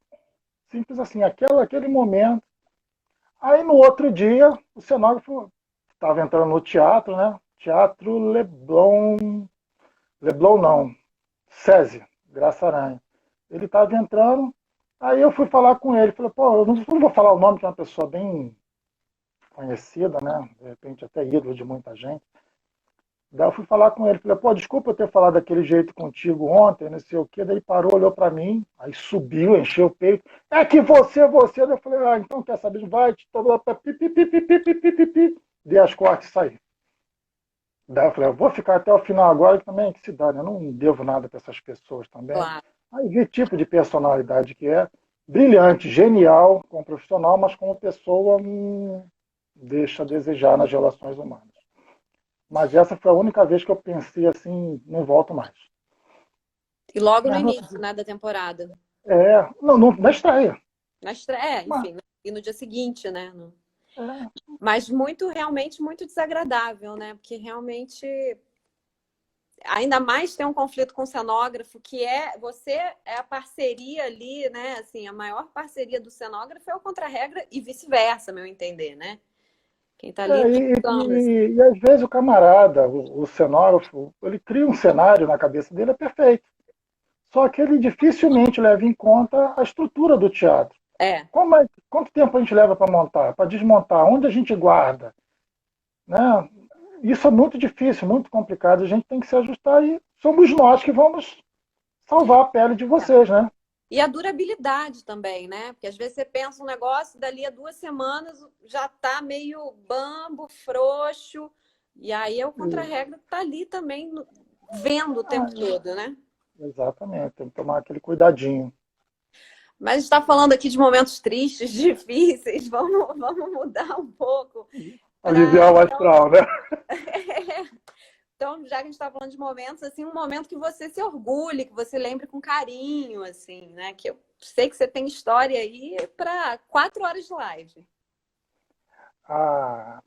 Simples assim, aquele momento. Aí no outro dia, o cenógrafo estava entrando no teatro, né? Teatro Leblon. Leblon não, SESI, Graça Aranha. Ele estava entrando, aí eu fui falar com ele. Falei, pô, eu não vou falar o nome, que é uma pessoa bem conhecida, né? De repente até ídolo de muita gente. Daí eu fui falar com ele, falei, pô, desculpa eu ter falado daquele jeito contigo ontem, não sei o quê. Daí ele parou, olhou para mim, aí subiu, encheu o peito. É que você. Daí eu falei, ah, então quer saber, vai, te tomar pra pi. Dei as cortes e saí. Daí eu falei, eu vou ficar até o final agora, que também é que se dane, eu não devo nada para essas pessoas também. Claro. Aí vi tipo de personalidade que é, brilhante, genial, como profissional, mas como pessoa deixa a desejar nas relações humanas. Mas essa foi a única vez que eu pensei assim, não volto mais. E logo no Mas início, né, da temporada. não, na estreia. Na estreia, Mas, enfim, e no dia seguinte, né? é, Mas realmente muito desagradável, né? Porque realmente, ainda mais tem um conflito com o cenógrafo, que você é a parceria ali, né? Assim, a maior parceria do cenógrafo é o contra-regra e vice-versa, meu entender, né? Quem tá ali indicando, assim. e às vezes o camarada, o cenógrafo, ele cria um cenário na cabeça dele, é perfeito. Só que ele dificilmente leva em conta a estrutura do teatro. É, Quanto tempo a gente leva para montar, para desmontar? Onde a gente guarda? Né? Isso é muito difícil, muito complicado. A gente tem que se ajustar e somos nós que vamos salvar a pele de vocês, né? e a durabilidade também, né? Porque às vezes você pensa um negócio, dali a 2 semanas já tá meio bambo, frouxo, e aí o contra-regra tá ali também vendo o tempo todo, né? Exatamente, tem que tomar aquele cuidadinho. Mas a gente está falando aqui de momentos tristes, difíceis, vamos mudar um pouco para. Aliviar o astral, né? Então, já que a gente está falando de momentos, assim, um momento que você se orgulhe, que você lembre com carinho, assim, né? Que eu sei que você tem história aí para 4 horas de live. Ah,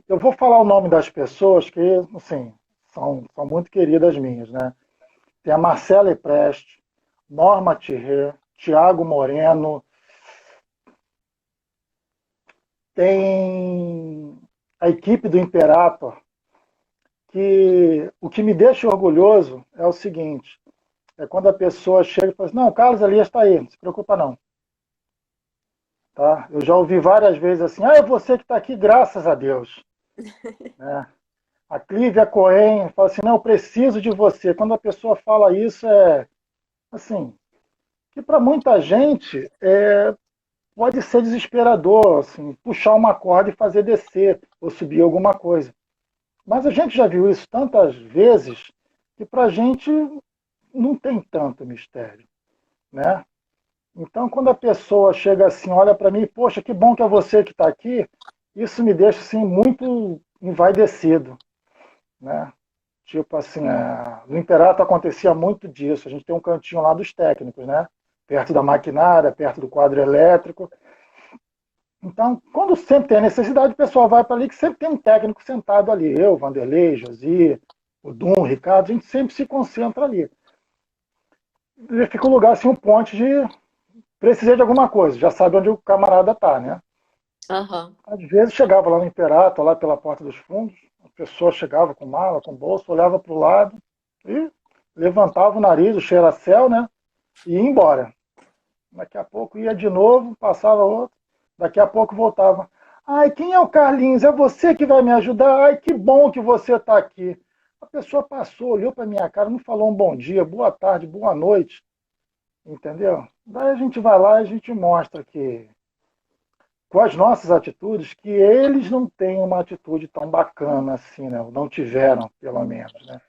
eu vou falar o nome das pessoas que, assim, são muito queridas minhas, né? Tem a Marcela Epreste, Norma Thierry, Tiago Moreno, tem a equipe do Imperator, que o que me deixa orgulhoso é o seguinte, é quando a pessoa chega e fala assim, não, o Carlos Elias está aí, não se preocupa não. Tá? Eu já ouvi várias vezes assim, é você que está aqui, graças a Deus. Né? A Clívia Cohen fala assim, não, eu preciso de você. Quando a pessoa fala isso, é assim, que para muita gente pode ser desesperador, assim, puxar uma corda e fazer descer ou subir alguma coisa. Mas a gente já viu isso tantas vezes que para a gente não tem tanto mistério, né? Então, quando a pessoa chega assim, olha para mim, poxa, que bom que é você que está aqui, isso me deixa assim muito envaidecido, né? Tipo assim, no Imperato acontecia muito disso. A gente tem um cantinho lá dos técnicos, né? Perto da maquinária, perto do quadro elétrico. Então, quando sempre tem a necessidade, o pessoal vai para ali, que sempre tem um técnico sentado ali. Eu, Vanderlei, Josi, o Dum, o Ricardo, a gente sempre se concentra ali. E fica um lugar assim, um ponte de precisar de alguma coisa, já sabe onde o camarada está, né? Aham. Às vezes chegava lá no Imperato, lá pela porta dos fundos, a pessoa chegava com mala, com bolsa, olhava para o lado e levantava o nariz, o cheiracel, né? E ia embora. Daqui a pouco ia de novo, passava outro, daqui a pouco voltava. Ai, quem é o Carlinhos? É você que vai me ajudar? Ai, que bom que você está aqui. A pessoa passou, olhou para minha cara, não falou um bom dia, boa tarde, boa noite, entendeu? Daí a gente vai lá e a gente mostra que, com as nossas atitudes, que eles não têm uma atitude tão bacana assim, né? Não tiveram, pelo menos, né?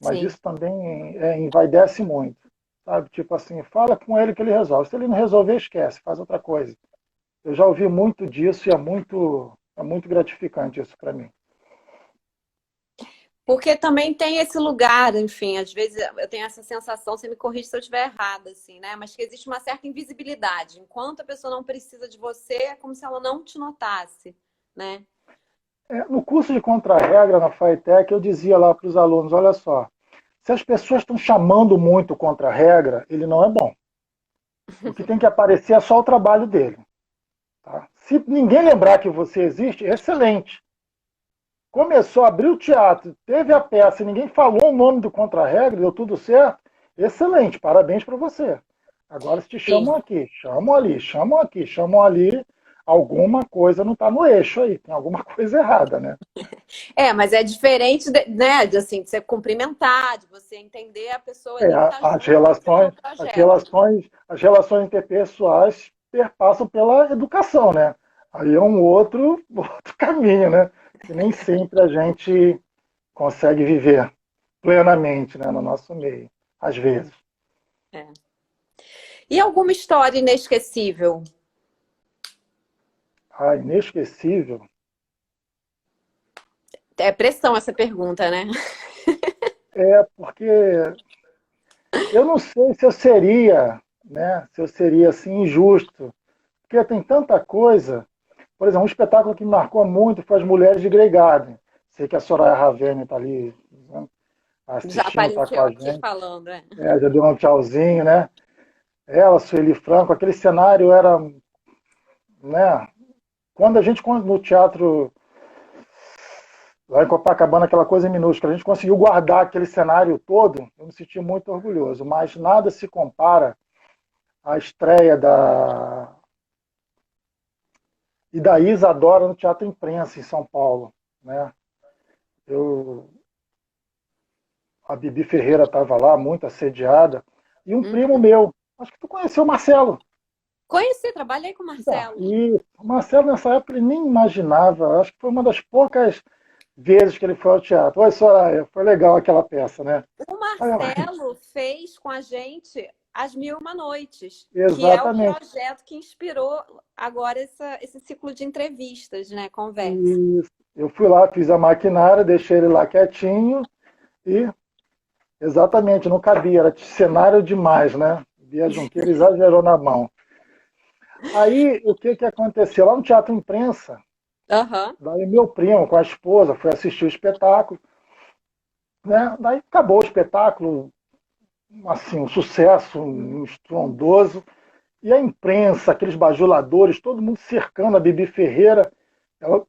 Mas Sim. isso também envaidece muito, sabe? Tipo assim, fala com ele que ele resolve. Se ele não resolver, esquece, faz outra coisa. Eu já ouvi muito disso e é muito gratificante isso para mim. Porque também tem esse lugar, enfim, às vezes eu tenho essa sensação, você me corrige se eu estiver errada, assim, né? Mas que existe uma certa invisibilidade. Enquanto a pessoa não precisa de você, é como se ela não te notasse, né? No curso de contra-regra na FATEC, eu dizia lá para os alunos, olha só, se as pessoas estão chamando muito o contra-regra, ele não é bom. O que tem que aparecer é só o trabalho dele. Tá? Se ninguém lembrar que você existe, excelente. Começou a abrir o teatro, teve a peça e ninguém falou o nome do contra-regra, deu tudo certo, excelente, parabéns para você. Agora, se te chamam Sim. aqui, chamam ali, chamam aqui, chamam ali, alguma coisa não está no eixo aí, tem alguma coisa errada, né? Mas é diferente, né, de, assim, de você cumprimentar, de você entender a pessoa ali que está As junto com você no relações, projeto. as relações interpessoais perpassam pela educação, né? Aí é um outro, outro caminho, né? Que nem sempre a gente consegue viver plenamente, né, no nosso meio, às vezes. É. E alguma história inesquecível? Ah, inesquecível. É pressão essa pergunta, né? É porque eu não sei se eu seria, né, se eu seria assim injusto, porque tem tanta coisa. Por exemplo, um espetáculo que me marcou muito foi As Mulheres de Grey Garden. Sei que a Soraya Ravena está ali, né, Já assistindo, está com apareceu a aqui gente. falando, é. Já deu um tchauzinho, né? Ela, Sueli Franco, aquele cenário era, né? Quando a gente no teatro lá em Copacabana, aquela coisa minúscula, a gente conseguiu guardar aquele cenário todo, eu me senti muito orgulhoso, mas nada se compara à estreia da Isadora no Teatro Imprensa, em São Paulo. Né? Eu, a Bibi Ferreira estava lá, muito assediada, e um primo Uhum. meu, acho que tu conheceu o Marcelo. Conheci, trabalhei com o Então, Marcelo. e o Marcelo, nessa época, ele nem imaginava, acho que foi uma das poucas vezes que ele foi ao teatro. Oi, Soraya, foi legal aquela peça, né? O Aí Marcelo fez com a gente As Mil e Uma Noites, que é o exatamente. projeto que inspirou agora esse ciclo de entrevistas, né? Conversa. E eu fui lá, fiz a maquinária, deixei ele lá quietinho e exatamente, não cabia, era cenário demais, né? Bia Junqueira exagerou na mão. Aí, o que aconteceu? Lá no Teatro Imprensa, Aham. daí meu primo com a esposa foi assistir o espetáculo, né? Daí acabou o espetáculo, assim, um sucesso, um estrondoso, e a imprensa, aqueles bajuladores, todo mundo cercando a Bibi Ferreira, ela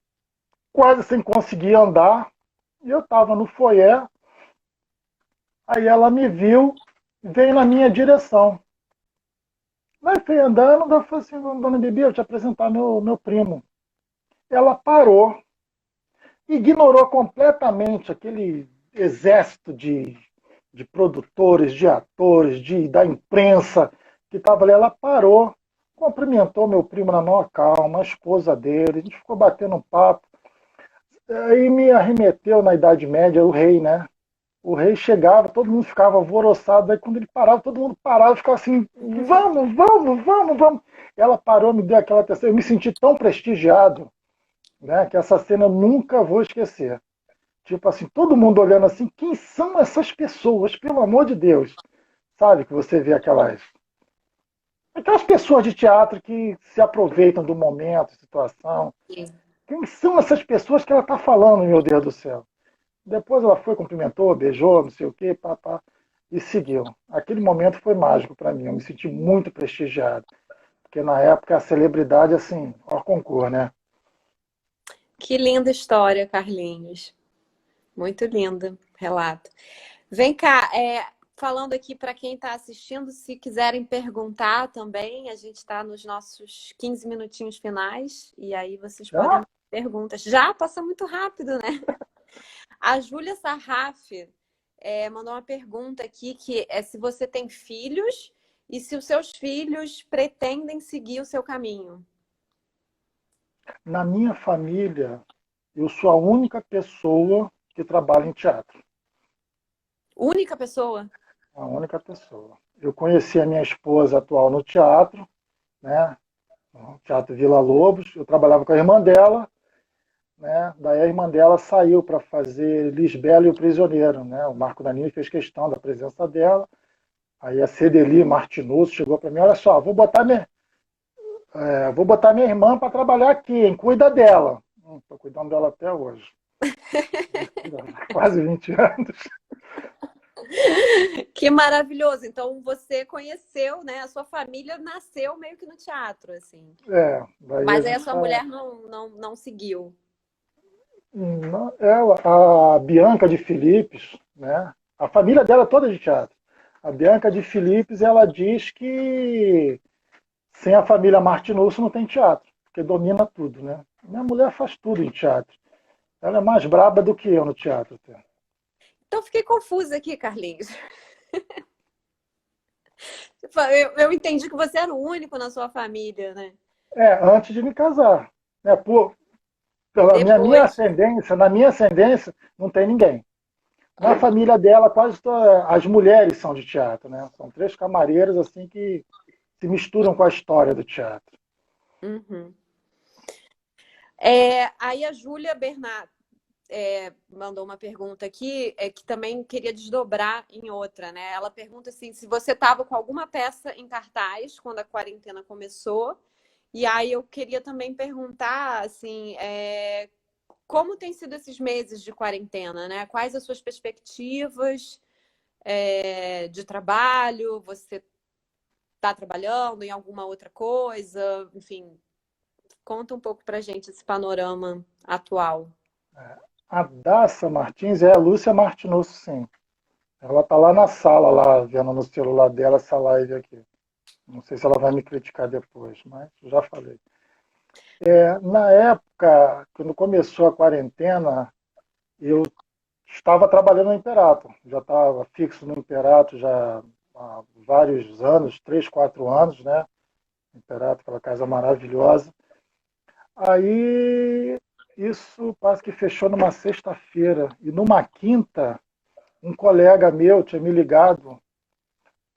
quase sem conseguir andar, e eu estava no foyer. Aí ela me viu, veio na minha direção. Mas fui andando, eu falei assim, dona Bibi, eu vou te apresentar meu primo. Ela parou, ignorou completamente aquele exército de produtores, de atores, da imprensa que estava ali. Ela parou, cumprimentou meu primo na maior calma, a esposa dele, a gente ficou batendo um papo. Aí me arremeteu na Idade Média, o rei, né? O rei chegava, todo mundo ficava alvoroçado, daí quando ele parava, todo mundo parava e ficava assim, vamos, vamos, vamos, vamos. Ela parou, me deu aquela atenção, eu me senti tão prestigiado, né, que essa cena eu nunca vou esquecer. Tipo assim, todo mundo olhando assim, quem são essas pessoas, pelo amor de Deus? Sabe, que você vê aquelas pessoas de teatro que se aproveitam do momento, situação. Quem são essas pessoas que ela está falando, meu Deus do céu? Depois ela foi, cumprimentou, beijou, não sei o quê, papá, e seguiu. Aquele momento foi mágico para mim, eu me senti muito prestigiado. Porque na época a celebridade, assim, ao concurso, né? Que linda história, Carlinhos. Muito lindo relato. Vem cá, falando aqui para quem está assistindo, se quiserem perguntar também, a gente está nos nossos 15 minutinhos finais, e aí vocês podem Já? mandar perguntas. Já passa muito rápido, né? A Júlia Sarraf mandou uma pergunta aqui que é se você tem filhos e se os seus filhos pretendem seguir o seu caminho. Na minha família, eu sou a única pessoa que trabalha em teatro. Única pessoa? A única pessoa. Eu conheci a minha esposa atual no teatro, né? No Teatro Vila Lobos. Eu trabalhava com a irmã dela, né? Daí a irmã dela saiu para fazer Lisbela e o Prisioneiro, né? O Marco Danilo fez questão da presença dela. Aí a Cedeli Martinusso chegou para mim, olha só, vou botar minha irmã para trabalhar aqui, hein? Cuida dela. Estou cuidando dela até hoje. Quase 20 anos. Que maravilhoso! Então você conheceu, né? A sua família nasceu meio que no teatro, assim. Daí a Mas aí a gente sua está. mulher não seguiu. Ela, a Bianca de Filipes, né? A família dela é toda de teatro. A Bianca de Filipes, ela diz que sem a família Martinusso não tem teatro, porque domina tudo, né? Minha mulher faz tudo em teatro. Ela é mais braba do que eu no teatro. Até. Então fiquei confusa aqui, Carlinhos. Eu entendi que você era o único na sua família, né? Antes de me casar. Né? Pela minha Depois. ascendência, na minha ascendência, não tem ninguém. Na família dela, quase todas as mulheres são de teatro, né? São três camareiras assim que se misturam com a história do teatro. Uhum. Aí a Júlia Bernat mandou uma pergunta aqui, que também queria desdobrar em outra, né? Ela pergunta assim, se você estava com alguma peça em cartaz quando a quarentena começou. E aí eu queria também perguntar, assim, como tem sido esses meses de quarentena, né? Quais as suas perspectivas de trabalho? Você está trabalhando em alguma outra coisa? Enfim, conta um pouco pra gente esse panorama atual. A Daça Martins é a Lúcia Martinosso, sim. Ela está lá na sala, lá, vendo no celular dela essa live aqui. Não sei se ela vai me criticar depois, mas já falei. Na época, quando começou a quarentena, eu estava trabalhando no Imperato. Já estava fixo no Imperato já há vários anos, 3, 4 anos, né? Imperato, aquela casa maravilhosa. Aí, isso parece que fechou numa sexta-feira. E numa quinta, um colega meu tinha me ligado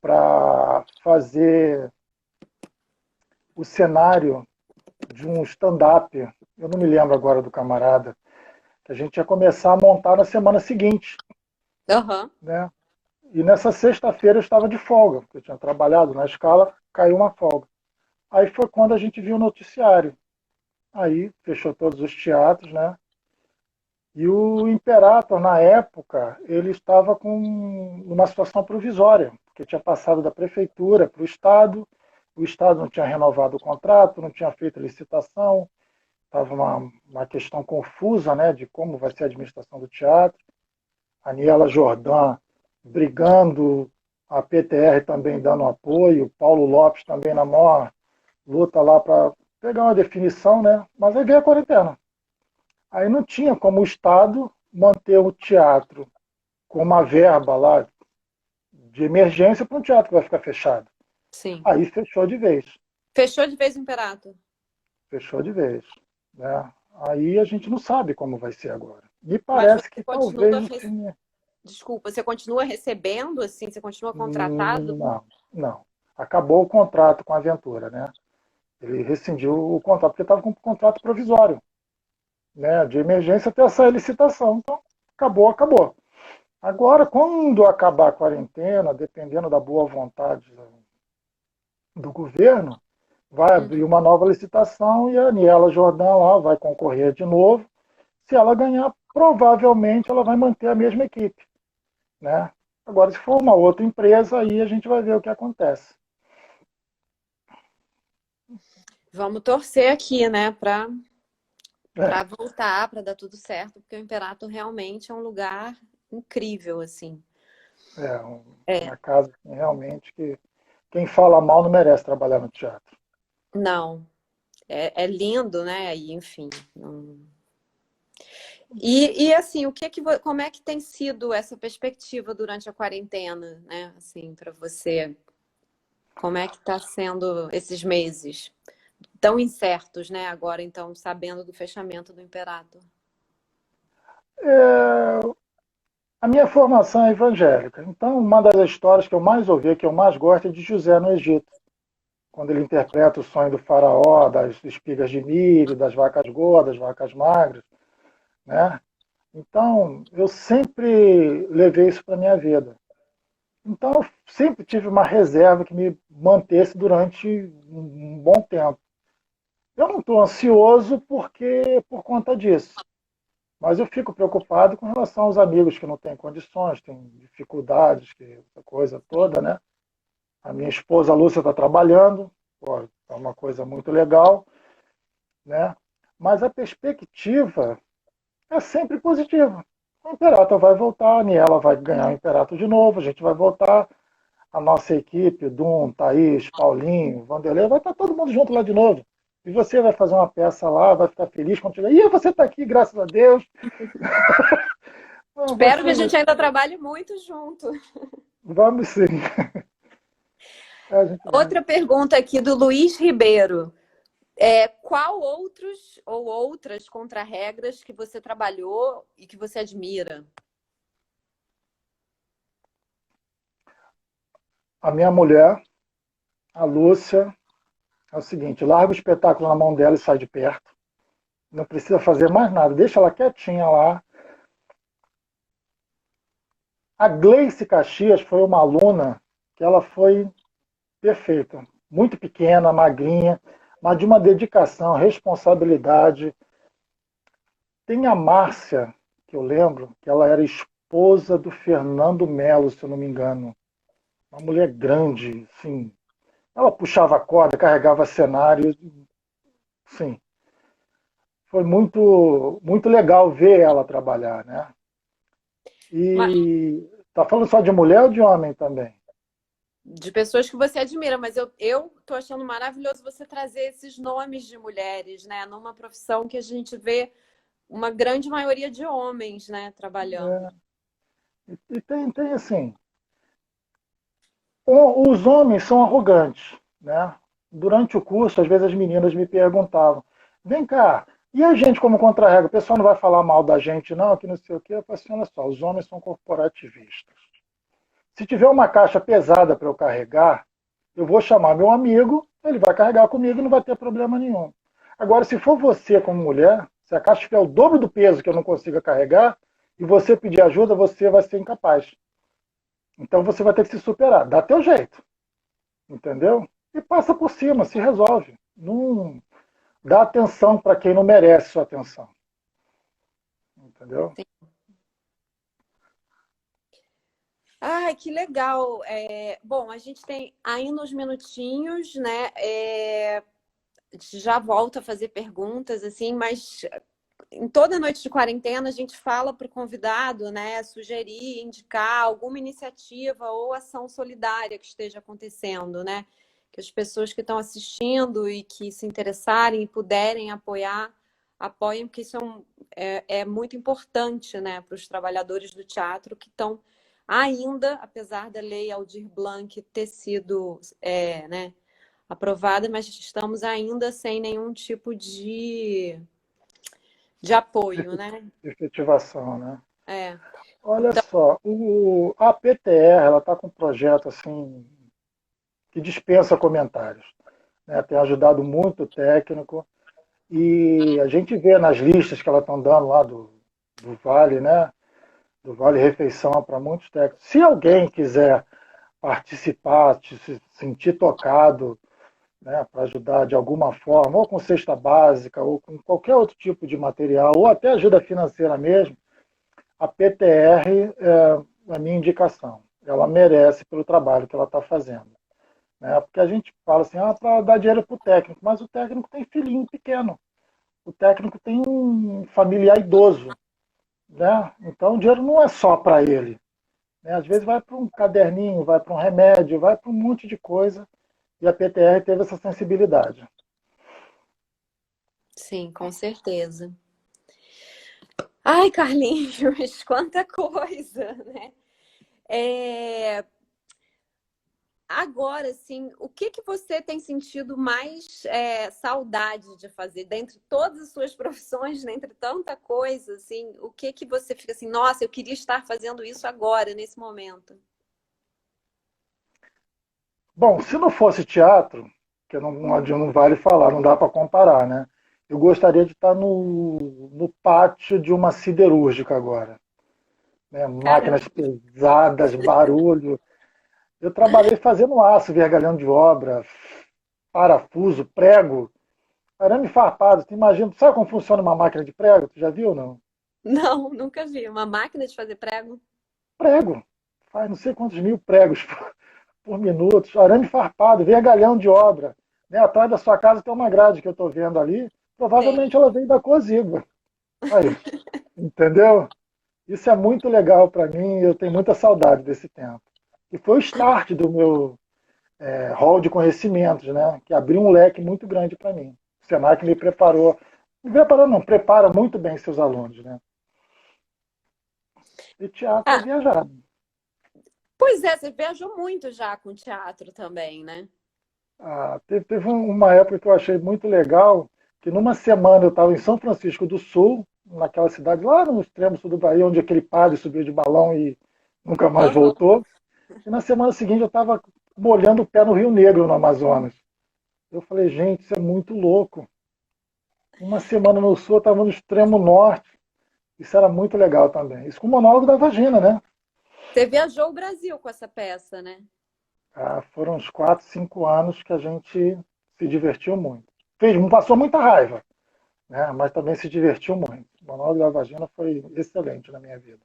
para fazer o cenário de um stand-up. Eu não me lembro agora do camarada. Que a gente ia começar a montar na semana seguinte. Aham. Né? E nessa sexta-feira eu estava de folga, porque eu tinha trabalhado na escala, caiu uma folga. Aí foi quando a gente viu o noticiário. Aí fechou todos os teatros, né? E o Imperator, na época, ele estava com uma situação provisória, porque tinha passado da prefeitura para o Estado não tinha renovado o contrato, não tinha feito licitação, estava uma questão confusa, né, de como vai ser a administração do teatro. A Aniela Jordan brigando, a PTR também dando apoio, Paulo Lopes também na maior luta lá para pegar uma definição, né? Mas aí veio a quarentena. Aí não tinha como o Estado manter o teatro com uma verba lá de emergência para um teatro que vai ficar fechado. Sim. Aí fechou de vez. Fechou de vez o Imperato? Fechou de vez. Né? Aí a gente não sabe como vai ser agora. Me Mas parece você que continua, talvez o cine... desculpa, você continua recebendo, assim, você continua contratado? Não, não. Acabou o contrato com a Aventura, né? Ele rescindiu o contrato, porque estava com um contrato provisório, né? De emergência até essa licitação. Então, acabou, acabou. Agora, quando acabar a quarentena, dependendo da boa vontade do governo, vai abrir uma nova licitação e a Aniela Jordan lá vai concorrer de novo. Se ela ganhar, provavelmente ela vai manter a mesma equipe, né? Agora, se for uma outra empresa, aí a gente vai ver o que acontece. Vamos torcer aqui, né, para É, voltar, para dar tudo certo, porque o Imperato realmente é um lugar incrível, assim. uma casa assim, realmente que quem fala mal não merece trabalhar no teatro. Não, é lindo, né? E, enfim. E assim, como é que tem sido essa perspectiva durante a quarentena, né? Assim, para você, como é que está sendo esses meses tão incertos, né? Agora, então, sabendo do fechamento do Imperator. É, a minha formação é evangélica, então uma das histórias que eu mais ouvi, que eu mais gosto, é de José no Egito, quando ele interpreta o sonho do faraó, das espigas de milho, das vacas gordas, vacas magras, né? Então, eu sempre levei isso para a minha vida. Então, eu sempre tive uma reserva que me mantesse durante um bom tempo. Eu não estou ansioso por conta disso, mas eu fico preocupado com relação aos amigos que não têm condições, têm dificuldades, que essa coisa toda, Sim. né? A minha esposa, a Lúcia, está trabalhando, pô, é uma coisa muito legal, né? Mas a perspectiva é sempre positiva. O Imperato vai voltar, a Aniela vai ganhar o Imperato de novo, a gente vai voltar, a nossa equipe, Dum, Thaís, Paulinho, Vanderlei, vai estar todo mundo junto lá de novo. E você vai fazer uma peça lá, vai ficar feliz quando tiver. E você está aqui, graças a Deus. Não, vai Espero que a ser. gente ainda trabalhe muito junto. Vamos sim. A gente vai. Outra pergunta aqui do Luiz Ribeiro. Qual outros ou outras contra-regras que você trabalhou e que você admira? A minha mulher, a Lúcia, é o seguinte: larga o espetáculo na mão dela e sai de perto. Não precisa fazer mais nada, deixa ela quietinha lá. A Gleice Caxias foi uma aluna que ela foi perfeita, muito pequena, magrinha, mas de uma dedicação, responsabilidade. Tem a Márcia, que eu lembro, que ela era esposa do Fernando Melo, se eu não me engano. Uma mulher grande, sim. Ela puxava a corda, carregava cenário, sim. Foi muito legal ver ela trabalhar, né? Mas E tá falando só de mulher ou de homem também? de pessoas que você admira, mas eu tô achando maravilhoso você trazer esses nomes de mulheres, né? Numa profissão que a gente vê uma grande maioria de homens, né, trabalhando. É, e tem assim, os homens são arrogantes, né? Durante o curso, às vezes as meninas me perguntavam: vem cá, e a gente como contra-regra? O pessoal não vai falar mal da gente, não, que não sei o quê. Eu falo assim: olha só, os homens são corporativistas. Se tiver uma caixa pesada para eu carregar, eu vou chamar meu amigo, ele vai carregar comigo e não vai ter problema nenhum. Agora, se for você como mulher, se a caixa tiver o dobro do peso que eu não consiga carregar, e você pedir ajuda, você vai ser incapaz. Então você vai ter que se superar. Dá teu jeito, entendeu? E passa por cima, se resolve. Não dá atenção para quem não merece sua atenção, entendeu? Ai, que legal. Bom, a gente tem ainda uns minutinhos, né? A gente já volta a fazer perguntas, assim, mas em toda noite de quarentena a gente fala para o convidado, né, sugerir, indicar alguma iniciativa ou ação solidária que esteja acontecendo, né? Que as pessoas que estão assistindo e que se interessarem e puderem apoiar, apoiem, porque isso é muito importante, né, para os trabalhadores do teatro que estão ainda, apesar da lei Aldir Blanc ter sido, né, aprovada, mas estamos ainda sem nenhum tipo de apoio, né? Efetivação, né? É. Olha Então, só, a PTR ela está com um projeto assim que dispensa comentários, né? Tem ajudado muito o técnico e a gente vê nas listas que ela estão dando lá do Vale, né? Do Vale Refeição para muitos técnicos. Se alguém quiser participar, se sentir tocado, né, para ajudar de alguma forma, ou com cesta básica, ou com qualquer outro tipo de material, ou até ajuda financeira mesmo, a PTR é a minha indicação. Ela merece pelo trabalho que ela está fazendo. Né? Porque a gente fala assim, para dar dinheiro para o técnico, mas o técnico tem filhinho pequeno, o técnico tem um familiar idoso. Né? Então o dinheiro não é só para ele. Né? Às vezes vai para um caderninho, vai para um remédio, vai para um monte de coisa, e a PTR teve essa sensibilidade. sim, com certeza. Ai, Carlinhos, quanta coisa, né? É, Agora, assim, o que que você tem sentido mais saudade de fazer? Dentre todas as suas profissões, dentre tanta coisa, assim, o que que você fica assim, nossa, eu queria estar fazendo isso agora, nesse momento? Bom, se não fosse teatro, que não vale falar, não dá para comparar, né? Eu gostaria de estar no pátio de uma siderúrgica agora. Né? Caramba, Máquinas pesadas, barulho. Eu trabalhei fazendo aço, vergalhão de obra, parafuso, prego. Arame farpado, tu imagina, sabe como funciona uma máquina de prego? Tu já viu ou não? Não, nunca vi. Uma máquina de fazer prego? Prego. Faz não sei quantos mil pregos por minuto. Arame farpado, vergalhão de obra. Né? Atrás da sua casa tem uma grade que eu estou vendo ali. Tem. Provavelmente ela veio da Cozigua. Aí, entendeu? Isso é muito legal para mim, eu tenho muita saudade desse tempo. E foi o start do meu hall de conhecimentos, né? Que abriu um leque muito grande para mim. O Senac me preparou não, prepara muito bem seus alunos, né? E teatro é Ah, viajar. pois é, você viajou muito já com teatro também, né? Ah, teve uma época que eu achei muito legal, que numa semana eu estava em São Francisco do Sul, naquela cidade lá no extremo sul do Bahia, onde aquele padre subiu de balão e nunca mais Aham. voltou. E na semana seguinte eu estava molhando o pé no Rio Negro, no Amazonas. Eu falei, gente, isso é muito louco. Uma semana no sul, eu estava no extremo norte. Isso era muito legal também. Isso com o monólogo da vagina, né? Você viajou o Brasil com essa peça, né? Ah, foram uns 4, 5 anos que a gente se divertiu muito. Passou muita raiva, né? Mas também se divertiu muito. O monólogo da vagina foi excelente na minha vida.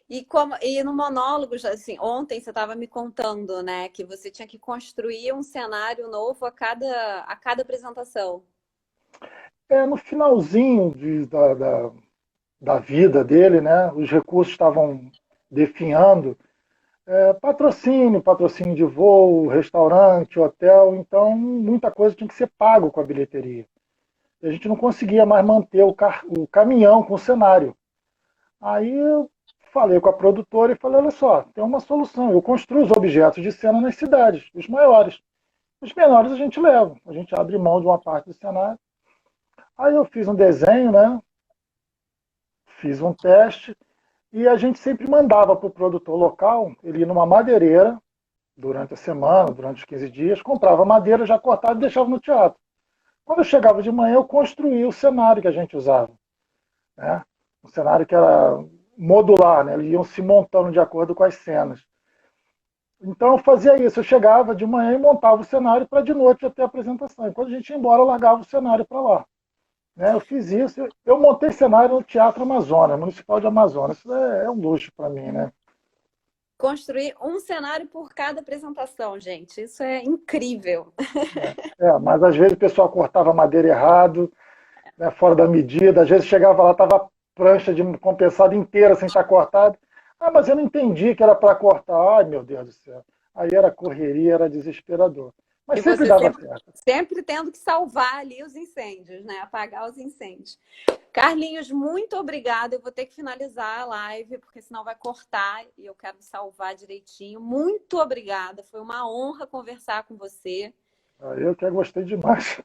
E no monólogo, assim, ontem você estava me contando, né, que você tinha que construir um cenário novo a cada apresentação. No finalzinho da vida dele, né? Os recursos estavam definhando. Patrocínio de voo, restaurante, hotel, então muita coisa tinha que ser pago com a bilheteria. E a gente não conseguia mais manter o caminhão com o cenário. Aí eu falei com a produtora e falei, olha só, tem uma solução, eu construo os objetos de cena nas cidades, os maiores. Os menores a gente leva, a gente abre mão de uma parte do cenário. Aí eu fiz um desenho, né? Fiz um teste e a gente sempre mandava para o produtor local, ele ia numa madeireira, durante a semana, durante os 15 dias, comprava madeira já cortada e deixava no teatro. Quando eu chegava de manhã, eu construía o cenário que a gente usava. Né? Um cenário que era modular, né? Eles iam se montando de acordo com as cenas. Então eu fazia isso, eu chegava de manhã e montava o cenário para de noite já ter a apresentação. E quando a gente ia embora, eu largava o cenário para lá. Né? Eu fiz isso, eu montei cenário no Teatro Amazonas, Municipal de Amazonas. Isso é um luxo para mim, né? Construir um cenário por cada apresentação, gente. Isso é incrível. Mas às vezes o pessoal cortava madeira errado, né, fora da medida. Às vezes chegava lá, estava a prancha de compensado inteira sem estar cortada. Ah, mas eu não entendi que era para cortar. Ai, meu Deus do céu. Aí era correria, era desesperador. Mas E sempre você dava sempre, certo. sempre tendo que salvar ali os incêndios, né? Apagar os incêndios. Carlinhos, muito obrigada. Eu vou ter que finalizar a live, porque senão vai cortar e eu quero salvar direitinho. Muito obrigada. Foi uma honra conversar com você. Aí eu que gostei demais.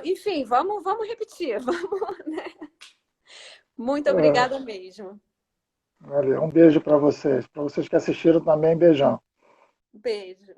Enfim, vamos repetir. Vamos, né? Muito É, obrigada mesmo. valeu. Um beijo para vocês. Para vocês que assistiram também, beijão. Beijo.